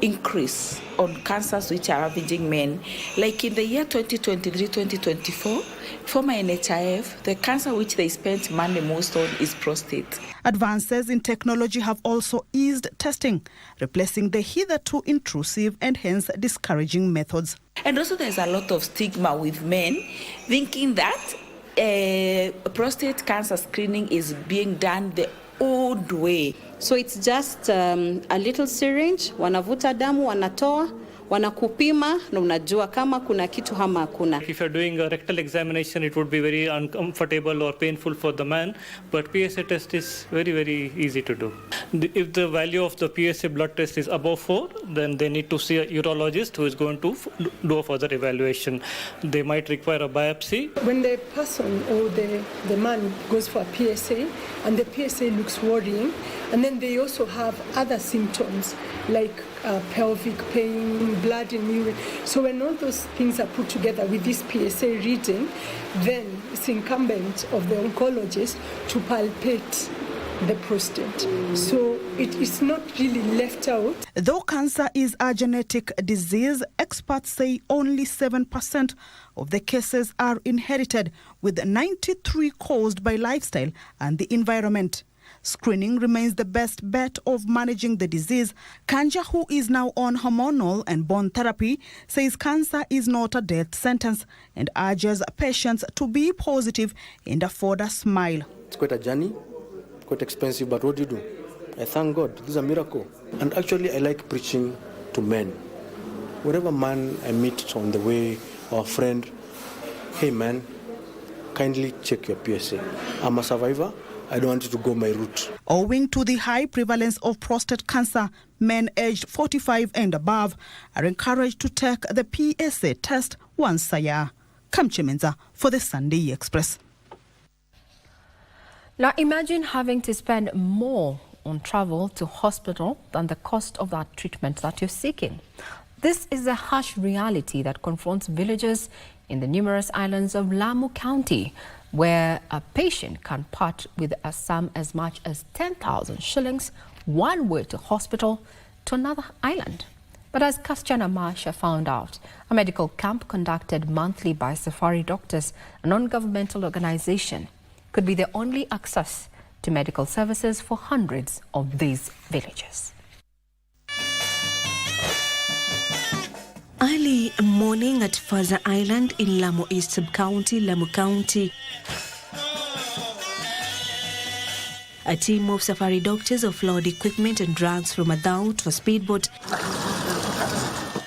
increase on cancers which are ravaging men. Like in the year 2023-2024, former NHIF, the cancer which they spent money most on is prostate. Advances in technology have also eased testing, replacing the hitherto intrusive and hence discouraging methods. And also there's a lot of stigma with men thinking that prostate cancer screening is being done the old way. So it's just a little syringe, wanavuta damu, wanatoa, wanakupima na unajua kama kuna kitu ama hakuna. If you're doing a rectal examination, it would be very uncomfortable or painful for the man, but PSA test is very, very easy to do. If the value of the PSA blood test is above 4, then they need to see a urologist who is going to do a further evaluation. They might require a biopsy. When the person or the man goes for a PSA and the PSA looks worrying, and then they also have other symptoms like pelvic pain, blood in urine. So when all those things are put together with this PSA reading, then it's incumbent of the oncologist to palpate the prostate. So it is not really left out. Though cancer is a genetic disease, experts say only 7% of the cases are inherited, with 93 caused by lifestyle and the environment. Screening remains the best bet of managing the disease. Kanja, who is now on hormonal and bone therapy, says cancer is not a death sentence and urges patients to be positive and afford a smile. It's quite a journey, quite expensive, but what do? I thank God. This is a miracle. And actually, I like preaching to men. Whatever man I meet on the way, or a friend, hey man, kindly check your PSA. I'm a survivor. I don't want you to go my route. Owing to the high prevalence of prostate cancer, men aged 45 and above are encouraged to take the PSA test once a year. Kamchemenza for the Sunday Express. Now imagine having to spend more on travel to hospital than the cost of that treatment that you're seeking. This is a harsh reality that confronts villagers in the numerous islands of Lamu County, where a patient can part with a sum as much as 10,000 shillings one way to hospital to another island. But as Kaschana Marsha found out, a medical camp conducted monthly by Safari Doctors, a non-governmental organization, could be the only access to medical services for hundreds of these villages. Early morning at Faza Island in Lamu East Sub-County, Lamu County. A team of Safari Doctors offload equipment and drugs from Adao to a speedboat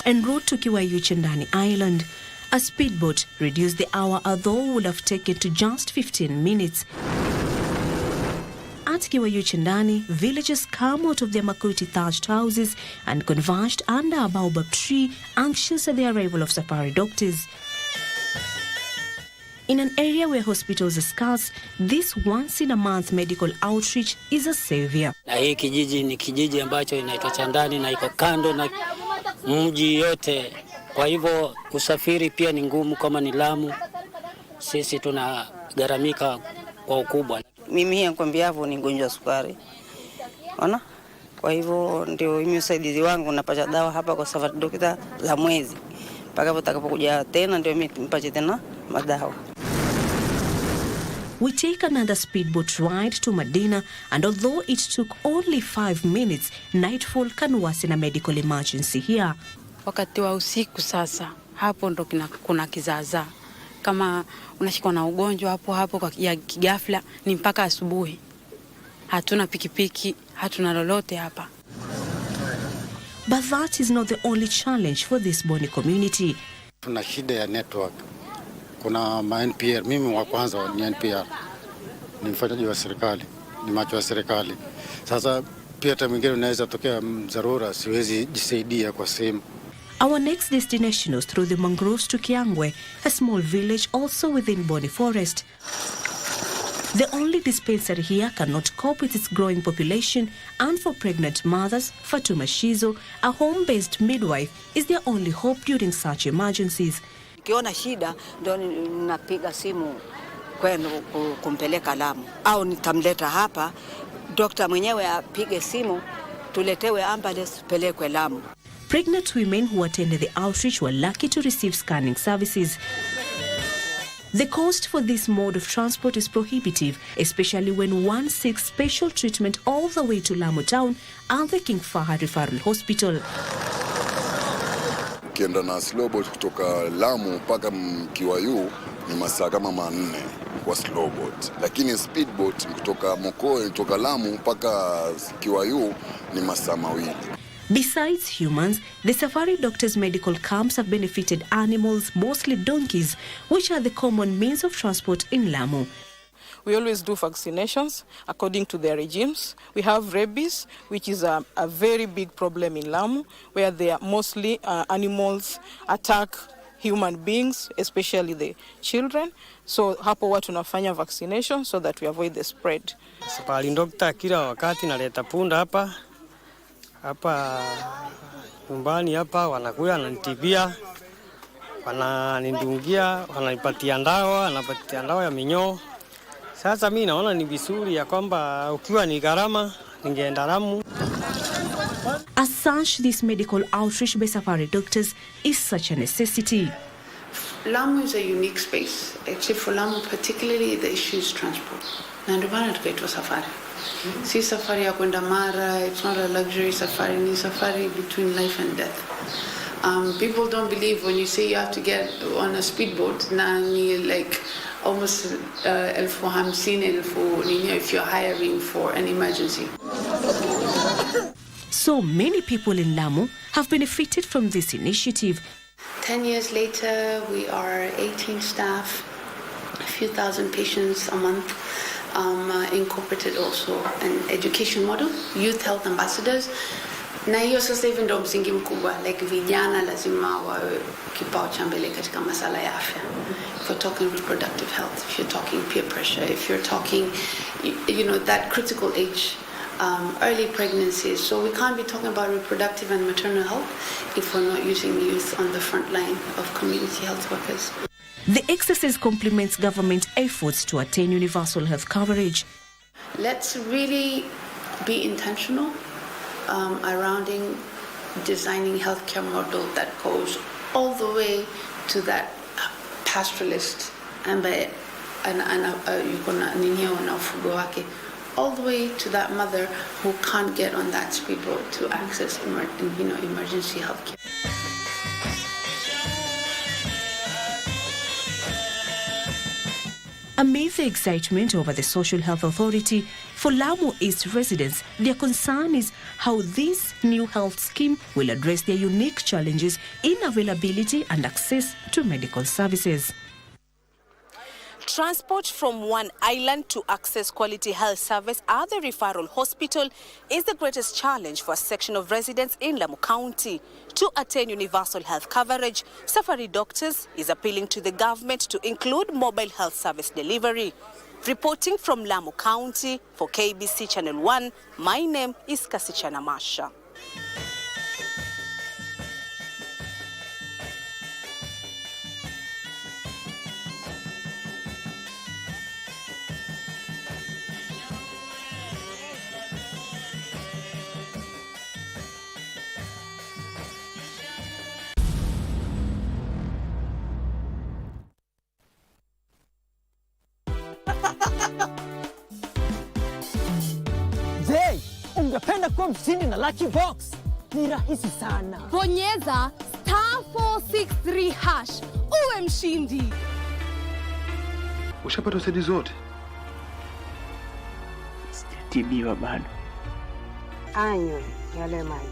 en route to Kiwayuchandani Island. A speedboat reduced the hour, although would have taken to just 15 minutes. At Kiwayuchandani, villagers come out of their makuti thatched houses and converged under a baobab tree, anxious at the arrival of Safari Doctors. In an area where hospitals are scarce, this once-in-a-month medical outreach is a savior. Na hii kijiji ni kijiji ambacho inaitwa Chandani na iko kando na mji yote. Kwa hivyo usafiri pia ni ngumu kama ni Lamu. Sisi tunagaramika kwa ukubwa. Mimi nakwambia hapo ni mgonjwa sukari. Unaona? Kwa hivyo ndio mimi usaidizi wangu napata dawa hapa kwa Safari Doctor za mwezi. Mpaka utakapokuja tena ndio mimi nipache tena madawa. We take another speedboat ride to Medina, and although it took only 5 minutes, nightfall can worsen a medical emergency here. Wakati wa usiku sasa, hapo ndo kuna kizaazaa. Kama unashikwa na ugonjwa hapo kwa ya kigafla ni mpaka asubuhi. Hatuna pikipiki, hatuna lolote hapa. But that is not the only challenge for this Boni community. Tuna shida ya network. Kuna NPR, mimi wa kwanza ni NPR. Ni mfanyakazi wa serikali, ni macho wa serikali. Sasa pia hata mwingine unaweza tokea dharura, siwezi jisaidia kwa simu. Our next destination is through the mangroves to Kiangwe, a small village also within Boni Forest. The only dispensary here cannot cope with its growing population, and for pregnant mothers, Fatuma Shizo, a home-based midwife, is their only hope during such emergencies. Kiona shida ndio napiga simu kwenda kumpeleka Lamu au nitamleta hapa, dokta mwenyewe apige simu tuletewe ambulance pelekwe Lamu. Pregnant women who attended the outreach were lucky to receive scanning services. The cost for this mode of transport is prohibitive, especially when one seeks special treatment all the way to Lamu Town and the King Fahd Referral Hospital. Ukienda na slow boat kutoka Lamu mpaka Kiwayu ni masaa kama 4 kwa slow boat, lakini speed boat kutoka Mokoe kutoka Lamu mpaka Kiwayu ni masaa 2. Besides humans, the safari doctors' medical camps have benefited animals, mostly donkeys, which are the common means of transport in Lamu. We always do vaccinations according to their regimes. We have rabies, which is a very big problem in Lamu, where they are mostly animals attack human beings, especially the children. So hapo watu tunafanya vaccination so that we avoid the spread. Safari doctor kila wakati naleta punda hapa nyumbani hapa, wanakuja wananitibia, wananidungia, wananipatia dawa ya minyoo. Sasa mimi naona ni vizuri ya kwamba ukiwa ni gharama ningeenda Lamu. As such, this medical outreach by safari doctors is such a necessity. Lamu is a unique space. Actually, for Lamu particularly, the issue is transport. Na ndio maana tukaitwa safari. Si safari ya kwenda Mara, it's not a luxury safari, ni safari between life and death. People don't believe when you say you have to get on a speedboat, na ni like almost 1,50,000 if you're hiring for an emergency. So many people in Lamu have benefited from this initiative. 10 years later, we are 18 staff, a few thousand patients a month. Incorporated also an education model, youth health ambassadors. Na hiyo sasa hivi ndio msingi mkubwa, like vijana lazima wawe kipao cha mbele katika masala ya afya. If you're talking reproductive health, if you're talking peer pressure, if you're talking, that critical age, early pregnancies. So we can't be talking about reproductive and maternal health if we're not using youth on the front line of community health workers. The exercise complements government efforts to attain universal health coverage. Let's really be intentional around designing healthcare model that goes all the way to that pastoralist all the way to that mother who can't get on that speedboat to access emergency healthcare. Amid the excitement over the Social Health Authority, for Lamu East residents, their concern is how this new health scheme will address their unique challenges in availability and access to medical services. Transport from one island to access quality health service at the referral hospital is the greatest challenge for a section of residents in Lamu County. To attain universal health coverage, Safari Doctors is appealing to the government to include mobile health service delivery. Reporting from Lamu County for KBC Channel 1, my name is Kasichana Masha. Je, ungependa kuwa mshindi na Lucky Box? Ni rahisi sana. Bonyeza *463# uwe mshindi. Ushapata usaidizi wote? Sijatibiwa bado. Anywe yale maji.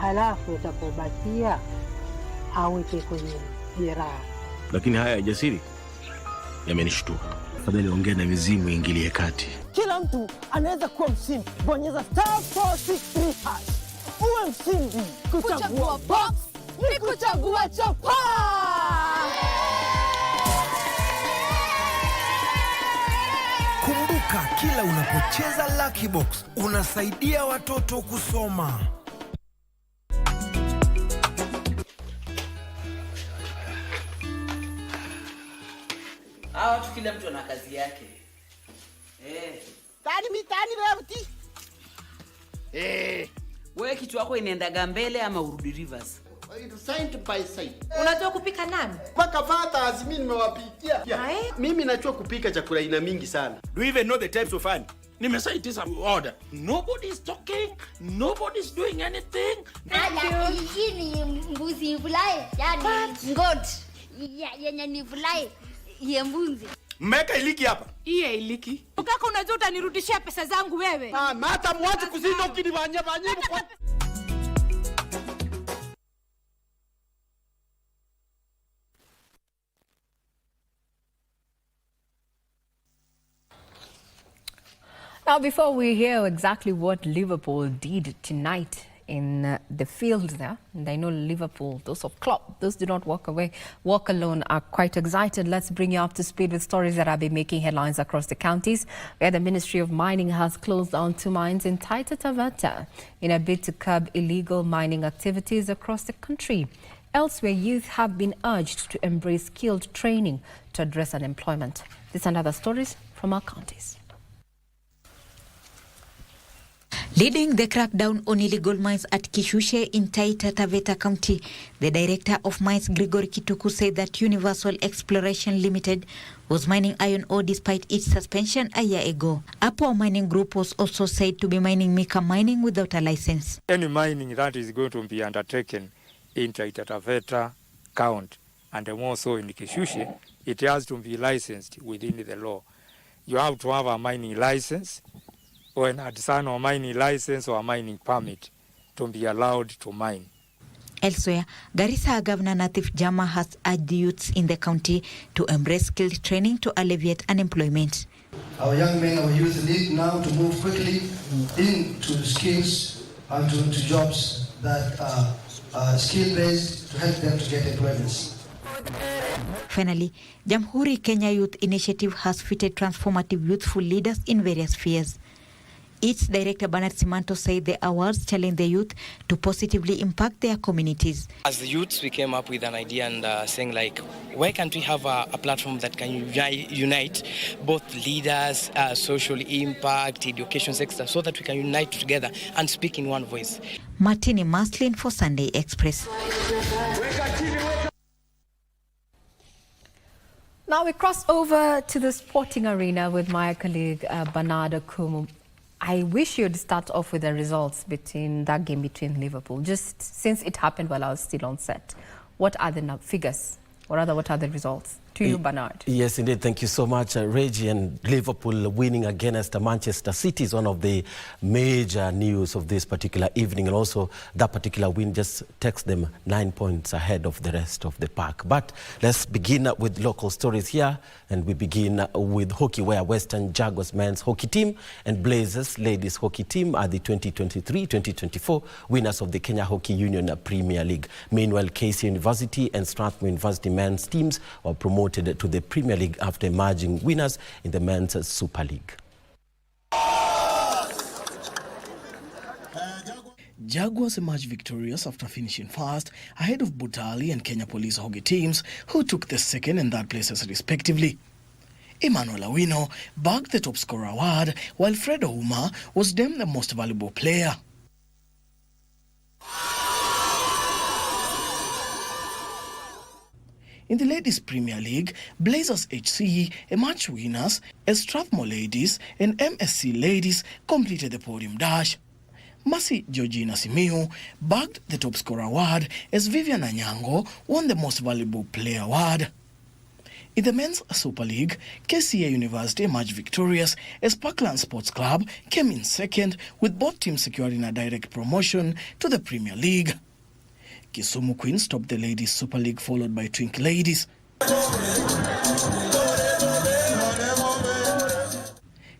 Halafu utapobakia aweke kwenye jeraha. Lakini haya jasiri yamenishtua. Fadhali ongea na mizimu ingilie kati. Kila mtu anaweza kuwa mshindi. Bonyeza *463# uwe mshindi. Kuchagua box ni kuchagua chapa. Kumbuka, kila unapocheza Lucky Box unasaidia watoto kusoma. Watu kila mtu ana kazi yake. Tani mitani leo ti. Wewe kitu wako inaendaga mbele ama urudi reverse? Side by side. Unajua kupika nani? Mpaka fathers mimi nimewapikia. Mimi najua kupika chakula ina mingi sana. Do you even know the types of food? Nimesaidia order. Nobody is talking, nobody is doing anything. Hii mbuzi vulai, yani ngod. Yenye ni vulai, ye mbuzi. Mmeka iliki hapa. Iye iliki. Ukaka unajua utanirudishia pesa zangu wewe. Hata mwache kuzinda ukinibanya banya kwa. Now, before we hear exactly what Liverpool did tonight in the field there, and I know Liverpool, those of Klopp, those do not walk alone, are quite excited. Let's bring you up to speed with stories that have been making headlines across the counties, where the Ministry of Mining has closed down 2 mines in Taita Taveta in a bid to curb illegal mining activities across the country. Elsewhere, youth have been urged to embrace skilled training to address unemployment. This and other stories from our counties. Leading the crackdown on illegal mines at Kishushe in Taita Taveta County, the director of mines, Gregory Kituku, said that Universal Exploration Limited was mining iron ore despite its suspension a year ago. Apo Mining Group was also said to be mining Mika mining without a license. Any mining that is going to be undertaken in Taita Taveta County, and more so in Kishushe, it has to be licensed within the law. You have to have a mining license, or an artisanal mining license or a mining permit to be allowed to mine. Elsewhere, Garissa Governor Natif Jama has urged youths in the county to embrace skilled training to alleviate unemployment. Our young men, our youth need now to move quickly into skills and to jobs that are skill-based to help them to get employment. Finally, Jamhuri Kenya Youth Initiative has fitted transformative youthful leaders in various spheres. Its director, Bernard Simanto, said the awards challenge the youth to positively impact their communities. As the youths, we came up with an idea and saying, like, why can't we have a platform that can unite both leaders, social impact, education sector, so that we can unite together and speak in one voice. Martini Maslin for Sunday Express. Now we cross over to the sporting arena with my colleague Bernardo Kumu. I wish you'd start off with the results between that game between Liverpool, just since it happened while I was still on set. What are the figures, or rather what are the results? To you, Bernard. Yes, indeed. Thank you so much, Reggie. And Liverpool winning against Manchester City is one of the major news of this particular evening. And also, that particular win just takes them 9 points ahead of the rest of the pack. But let's begin with local stories here. And we begin with hockey, where Western Jaguars men's hockey team and Blazers ladies hockey team are the 2023-2024 winners of the Kenya Hockey Union Premier League. Meanwhile, KC University and Strathmore University men's teams were promoted to the Premier League after emerging winners in the men's Super League. Jaguars emerged victorious after finishing first ahead of Butali and Kenya Police hockey teams, who took the second and third places respectively. Emmanuel Awino bagged the top scorer award, while Fred Ouma was deemed the most valuable player. In the Ladies Premier League, Blazers HC emerged winners as Strathmore Ladies and MSC Ladies completed the podium dash. Mercy Georgina Simiu bagged the top scorer award as Vivian Anyango won the most valuable player award. In the Men's Super League, KCA University emerged victorious as Parkland Sports Club came in second, with both teams securing a direct promotion to the Premier League. Kisumu Queens topped the Ladies Super League, followed by Twink Ladies.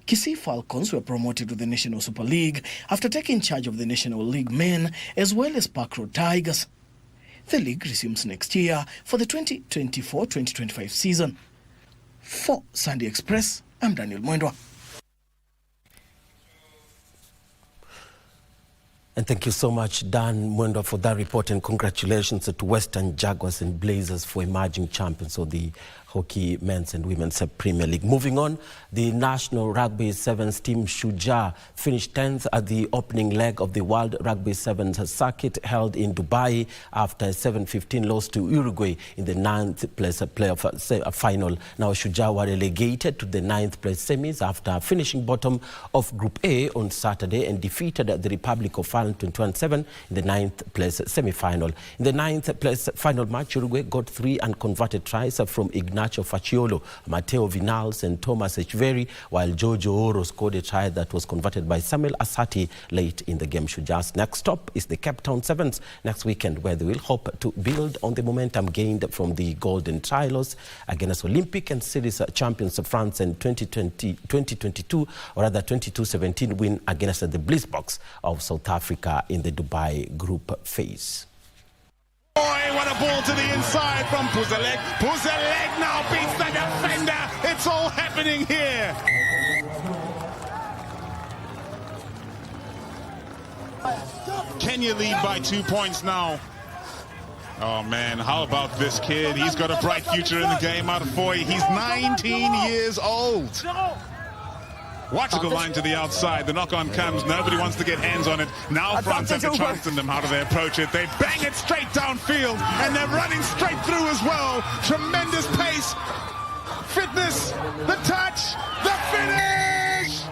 Kisii Falcons were promoted to the National Super League after taking charge of the National League men, as well as Park Road Tigers. The league resumes next year for the 2024-2025 season. For Sunday Express, I'm Daniel Mwendwa. And thank you so much, Dan Mwendwa, for that report, and congratulations to Western Jaguars and Blazers for emerging champions of the Hockey Men's and Women's Premier League. Moving on, the National Rugby Sevens team Shujaa finished 10th at the opening leg of the World Rugby Sevens circuit held in Dubai after a 7-15 loss to Uruguay in the 9th place playoff final. Now Shujaa were relegated to the 9th place semis after finishing bottom of Group A on Saturday and defeated the Republic of Ireland 21-7 in the 9th place semi-final. In the 9th place final match, Uruguay got 3 unconverted tries from Ignacio Facciolo, Matteo Vinales and Thomas Echeverry, while Jojo Oro scored a try that was converted by Samuel Asati late in the game. Shujaa's next stop is the Cape Town Sevens next weekend, where they will hope to build on the momentum gained from the Golden Trials against Olympic and Series champions of France in 2022, or rather 22-17 win against the Bliss Box of South Africa in the Dubai group phase. Boy, what a ball to the inside from Puzeleg. Puzeleg now beats the defender. It's all happening here. Kenya lead by 2 points now. Oh man, how about this kid? He's got a bright future in the game out of Foy. He's 19 years old. Watch it go line to the outside. The knock-on comes. Nobody wants to get hands on it. Now France have to trust in them. How do they approach it? They bang it straight downfield, and they're running straight through as well. Tremendous pace, fitness, the touch, the finish!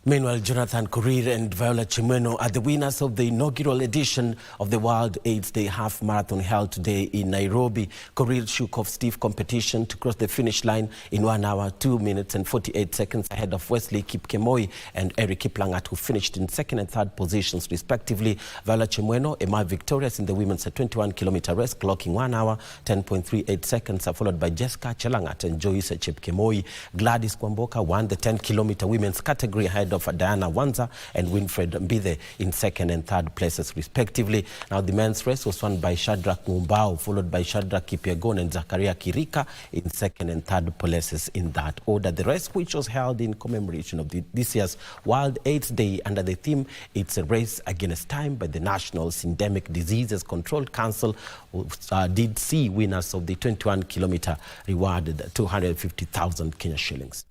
Meanwhile, Jonathan Korir and Viola Chimweno are the winners of the inaugural edition of the World AIDS Day Half Marathon held today in Nairobi. Korir shook off stiff competition to cross the finish line in 1 hour, 2 minutes and 48 seconds ahead of Wesley Kipkemoi and Eric Kiplangat, who finished in 2nd and 3rd positions respectively. Viola Chimweno emerged victorious in the women's 21-kilometer race, clocking 1 hour, 10.38 seconds, followed by Jessica Chelangat and Joyce Chepkemoi. Gladys Kwamboka won the 10-kilometer women's category ahead of Diana Wanza and Winfred Mbithe in 2nd and 3rd places respectively. Now the men's race was won by Shadrack Mumbao, followed by Shadrack Kipyegon and Zakaria Kirika in 2nd and 3rd places in that order. The race, which was held in commemoration of this year's World AIDS Day under the theme "It's a Race Against Time" by the National Syndemic Diseases Control Council, did see winners of the 21-kilometer rewarded 250,000 Kenya shillings.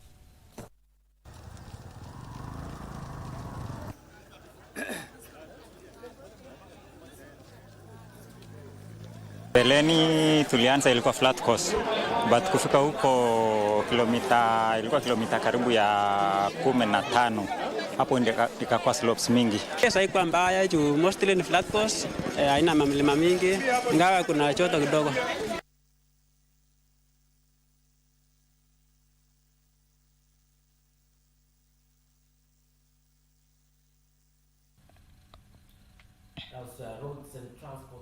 Beleni tulianza ilikuwa flat course, but kufika huko ilikuwa kilomita karibu ya 15. Hapo ikakuwa slopes mingi. Sasa haikuwa mbaya juu mostly ni flat course, haina milima mingi, ingawa kuna choto kidogo.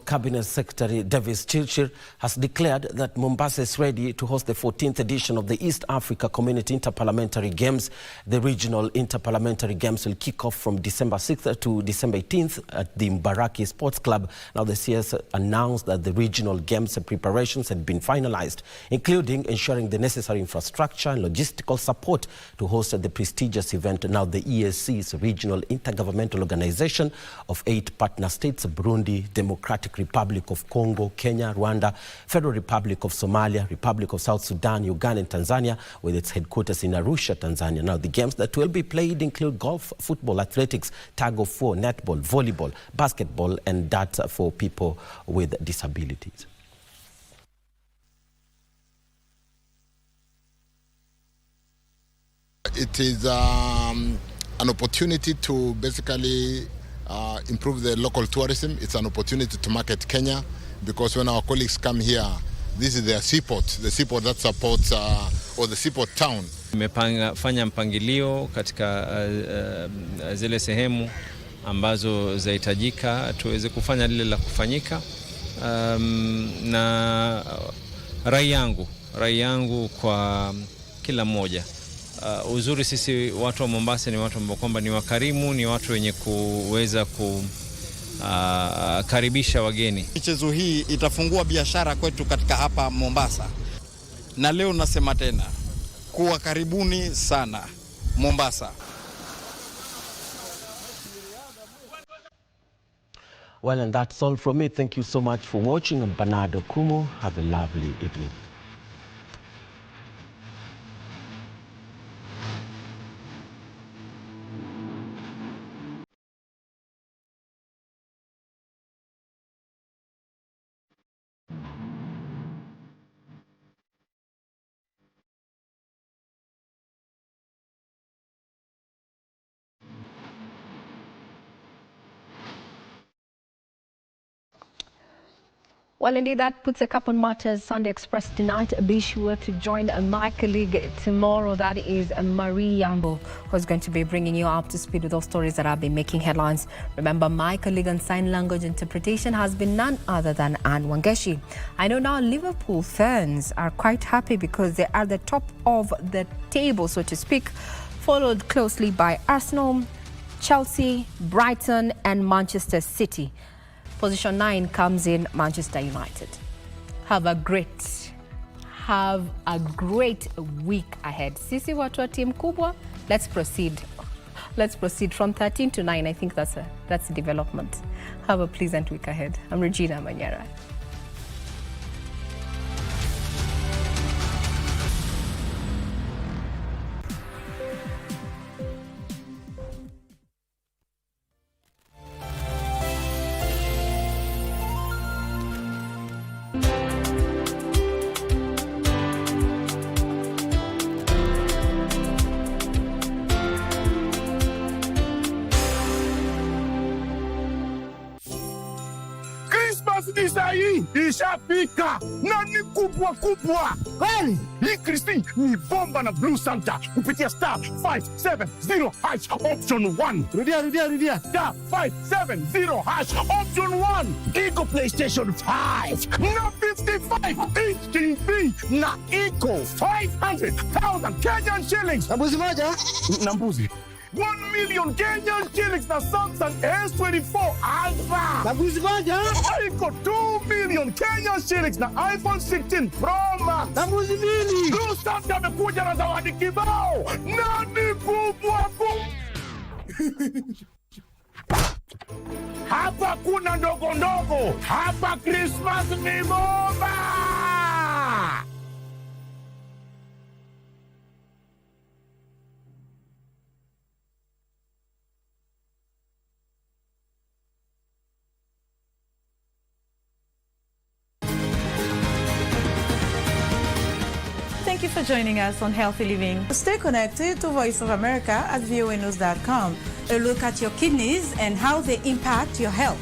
Cabinet Secretary Davis Chirchir has declared that Mombasa is ready to host the 14th edition of the East Africa Community Interparliamentary Games. The regional interparliamentary games will kick off from December 6th to December 18th at the Mbaraki Sports Club. Now the CS announced that the regional games preparations had been finalized, including ensuring the necessary infrastructure and logistical support to host the prestigious event. Now the EAC is a regional intergovernmental organization of 8 partner states: Burundi, Democratic Republic of Congo, Kenya, Rwanda, Federal Republic of Somalia, Republic of South Sudan, Uganda and Tanzania, with its headquarters in Arusha, Tanzania. Now the games that will be played include golf, football, athletics, tug of war, netball, volleyball, basketball and darts for people with disabilities. It is an opportunity to basically improve the local tourism. It's an opportunity to market Kenya, because when our colleagues come here, this is their seaport, the seaport that supports, or the seaport town. Nimefanya mpangilio katika zile sehemu ambazo zahitajika tuweze kufanya lile la kufanyika, na rai yangu kwa kila mmoja. Uzuri sisi watu wa Mombasa ni watu ambao kwamba ni wakarimu, ni watu wenye kuweza kukaribisha wageni. Michezo hii itafungua biashara kwetu katika hapa Mombasa. Na leo nasema tena, kuwa karibuni sana Mombasa. Well, and that's all from me. Thank you so much for watching. I'm Bernardo Kumo. Have a lovely evening. Well, indeed, that puts a cap on matters. Sunday Express tonight. Be sure to join my colleague tomorrow. That is Marie Yambo, who's going to be bringing you up to speed with those stories that have been making headlines. Remember, my colleague on sign language interpretation has been none other than Anne Wangeshi. I know now Liverpool fans are quite happy because they are the top of the table, so to speak, followed closely by Arsenal, Chelsea, Brighton, and Manchester City. Position 9 comes in Manchester United. Have a great week ahead. Sisi watu wa team kubwa. Let's proceed. Let's proceed from 13 to 9. I think that's a development. Have a pleasant week ahead. I'm Regina Manyara. Ishafika na ni kubwa. Kweli? Hii Christine ni bomba na Blue Santa kupitia star 570 hash option 1. Rudia. Star 570 hash option 1. Iko PlayStation 5 na 55 TV na iko 500,000 Kenyan shillings. Nambuzi moja? Nambuzi. 1 million Kenyan shillings na Samsung S24 Ultra. Nambuzi moja? Iko 2 million Kenyan shillings na iPhone 16 Pro Max. Nambuzi mbili. Blue Santa amekuja na zawadi kibao. Nani kubwa. Hapa kuna ndogo. Hapa Christmas ni bomba. Thank you for joining us on Healthy Living. Stay connected to Voice of America at voanews.com. A look at your kidneys and how they impact your health.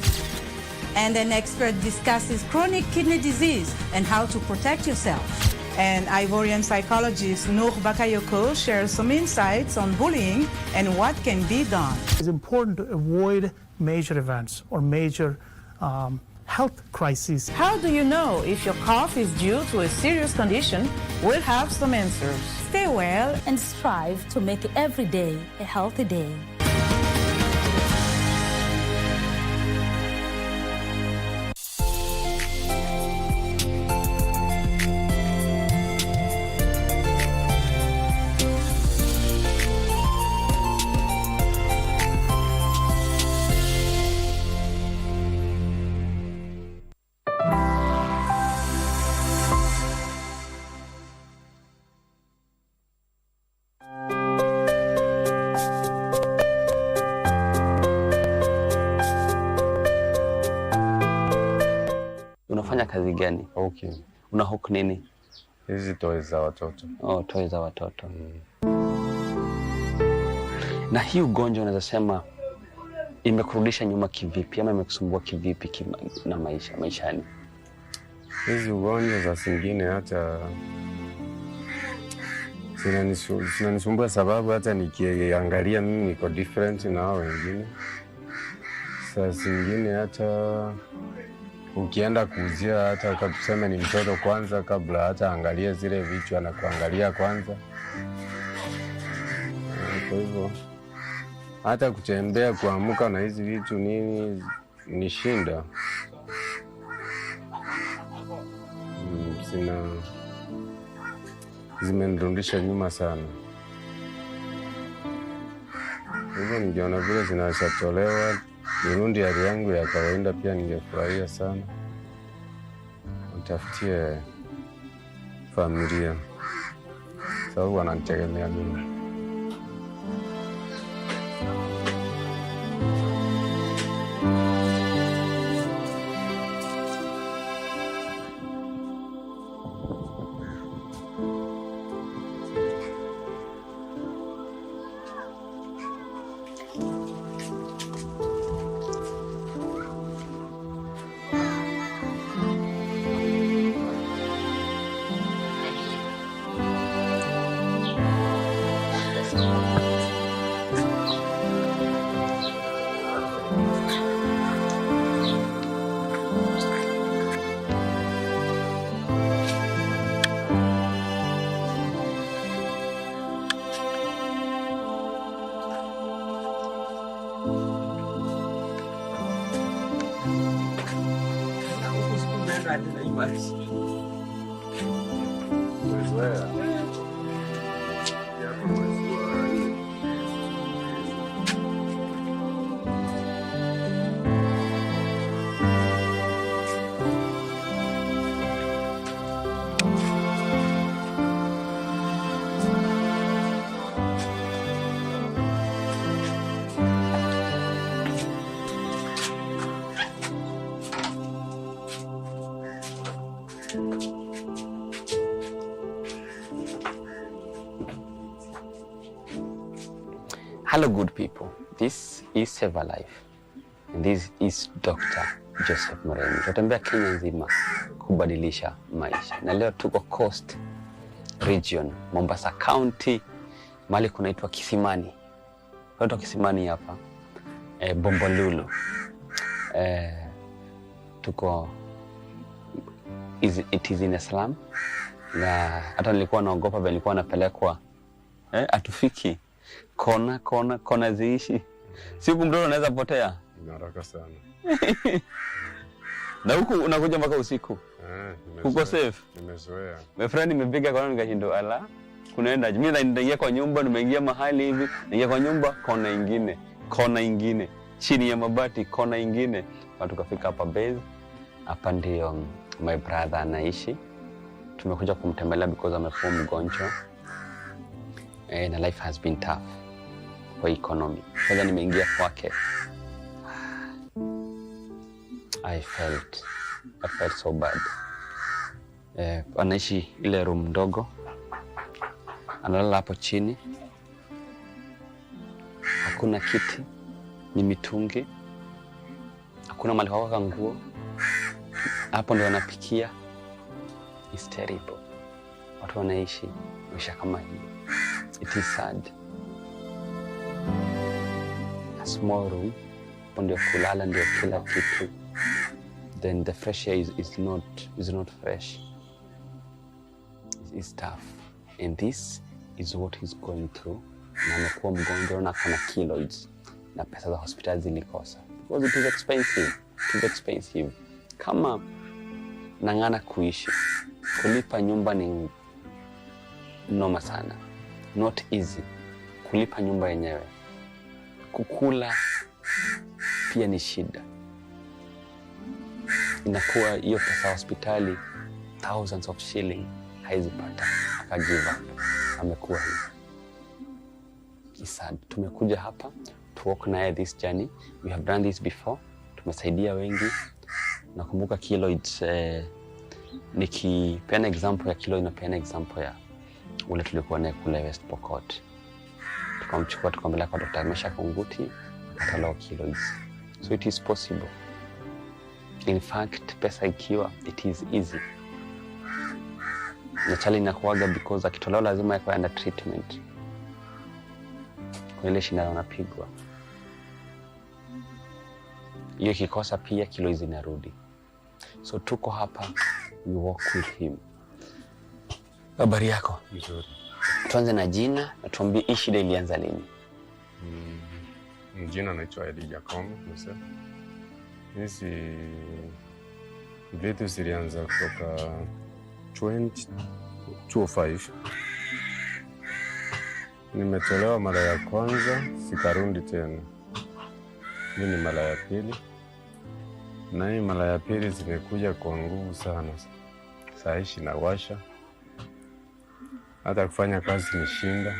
And an expert discusses chronic kidney disease and how to protect yourself. And Ivorian psychologist Noor Bakayoko shares some insights on bullying and what can be done. It's important to avoid major events or major health crises. How do you know if your cough is due to a serious condition? We'll have some answers. Stay well and strive to make every day a healthy day. Unafanya kazi gani? Okay. Una hook nini? Hizi toys za watoto. Oh, toys za watoto. Na hii ugonjwa unaweza sema imekurudisha nyuma kivipi ama imekusumbua kivipi na maishani? Hizi ugonjwa za zingine hata zinanisumbua sababu hata nikiangalia mimi niko different na hao wengine. Saa zingine hata ukienda kuuzia hata tuseme ni mtoto kwanza kabla hata angalia zile vitu anakuangalia kwanza. Kwa hivyo hata kutembea kuamka na hizi vitu nini ni shinda. Zimenirudisha nyuma sana. Hivyo ningeona vile zinashatolewa nirundi hali yangu ya kawaida, pia ningefurahia sana. Nitafutie familia sababu wananitegemea mimi. Hello, good people. This is Save a Life. And this is Dr. Joseph Moreno. Tunatembea Kenya nzima kubadilisha maisha. Na leo tuko Coast Region, Mombasa County, mahali kunaitwa Kisimani. Kunaitwa Kisimani hapa, Bombolulu. Tuko, it is in a slum. Na hata nilikuwa naogopa vile nilikuwa napelekwa atufiki kona ziishi. Siku mtoto anaweza potea. Haraka sana. Na huku unakuja mpaka usiku. Uko safe? Nimezoea. My friend nimepiga kona nikashindo ala. Kunaenda. Mimi naingia kwa nyumba, nimeingia mahali hivi, naingia kwa nyumba kona ingine. Chini ya mabati kona ingine. Watu kafika hapa base. Hapa ndio my brother anaishi. Tumekuja kumtembelea because amekuwa mgonjwa. Na life has been tough for economy. Kwanza nimeingia kwake, I felt so bad. Anaishi ile room ndogo, analala hapo chini, hakuna kiti, ni mitungi, hakuna mahali pa kuweka nguo, hapo ndio anapikia. It's terrible. Watu wanaishi maisha kama hii. It is sad. A small room, ndio kulala, ndio kila kitu. Then the fresh air is not fresh. It's tough. And this is what he's going through. Na amekuwa mgonjwa na kuna kiloids. Na pesa za hospitali zilikosa. Because it is expensive. It is expensive. Kama nang'ana kuishi, kulipa nyumba ni noma sana. Not easy. Kulipa nyumba yenyewe. Kukula pia ni shida. Inakuwa hiyo pesa hospitali thousands of shilling haizipata. Akagive up. Amekuwa hivi. Sad. Tumekuja hapa to walk naye this journey. We have done this before. Tumesaidia wengi. Nakumbuka keloids, nikipeana example ya keloid, napeana example ya ule tulikuwa naye kule West Pokot. Tukamchukua tukampeleka kwa Dr. Mesha Kunguti, akatolewa keloids. So it is possible. In fact, pesa ikiwa, it is easy. Na challenge inakuwaga because akitolewa lazima yakuwa under treatment. Kwa ile shindano anapigwa. Hiyo kikosa pia keloids inarudi. So tuko hapa, we walk with him. Habari yako? Nzuri. Tuanze na jina, na tuambie hii shida ilianza lini? Jina naitwa Elijah Komu, Musa. Hizi vitu zilianza kutoka 2005. Nimetolewa mara ya kwanza, sikarundi tena. Hii ni mara ya pili. Na hii mara ya pili zimekuja kwa nguvu sana. Saa hii inawasha. Hata kufanya kazi ni shinda.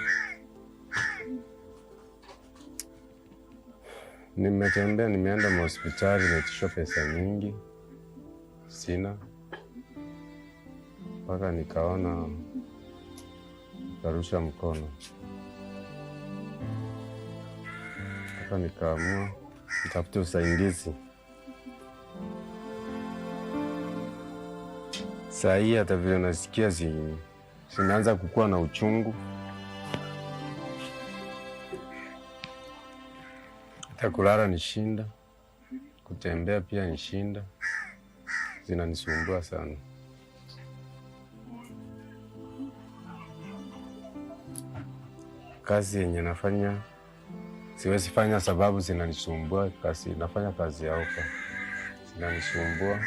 Nimetembea, nimeenda hospitali, nimetisha pesa nyingi. Sina. Mpaka nikaona, nikarusha mkono. Mpaka nikaamua nitafute usaidizi. Saa hii hata vile nasikia zinaanza kukua na uchungu. Hata kulala ni shinda. Kutembea pia ni shinda. Zinanisumbua sana. Kazi yenye nafanya siwezi fanya sababu zinanisumbua. Nafanya kazi ya ofa. Zinanisumbua.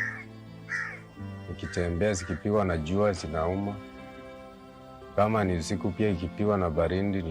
Nikitembea zikipigwa na jua zinauma. Kama ni usiku pia ikipigwa na baridi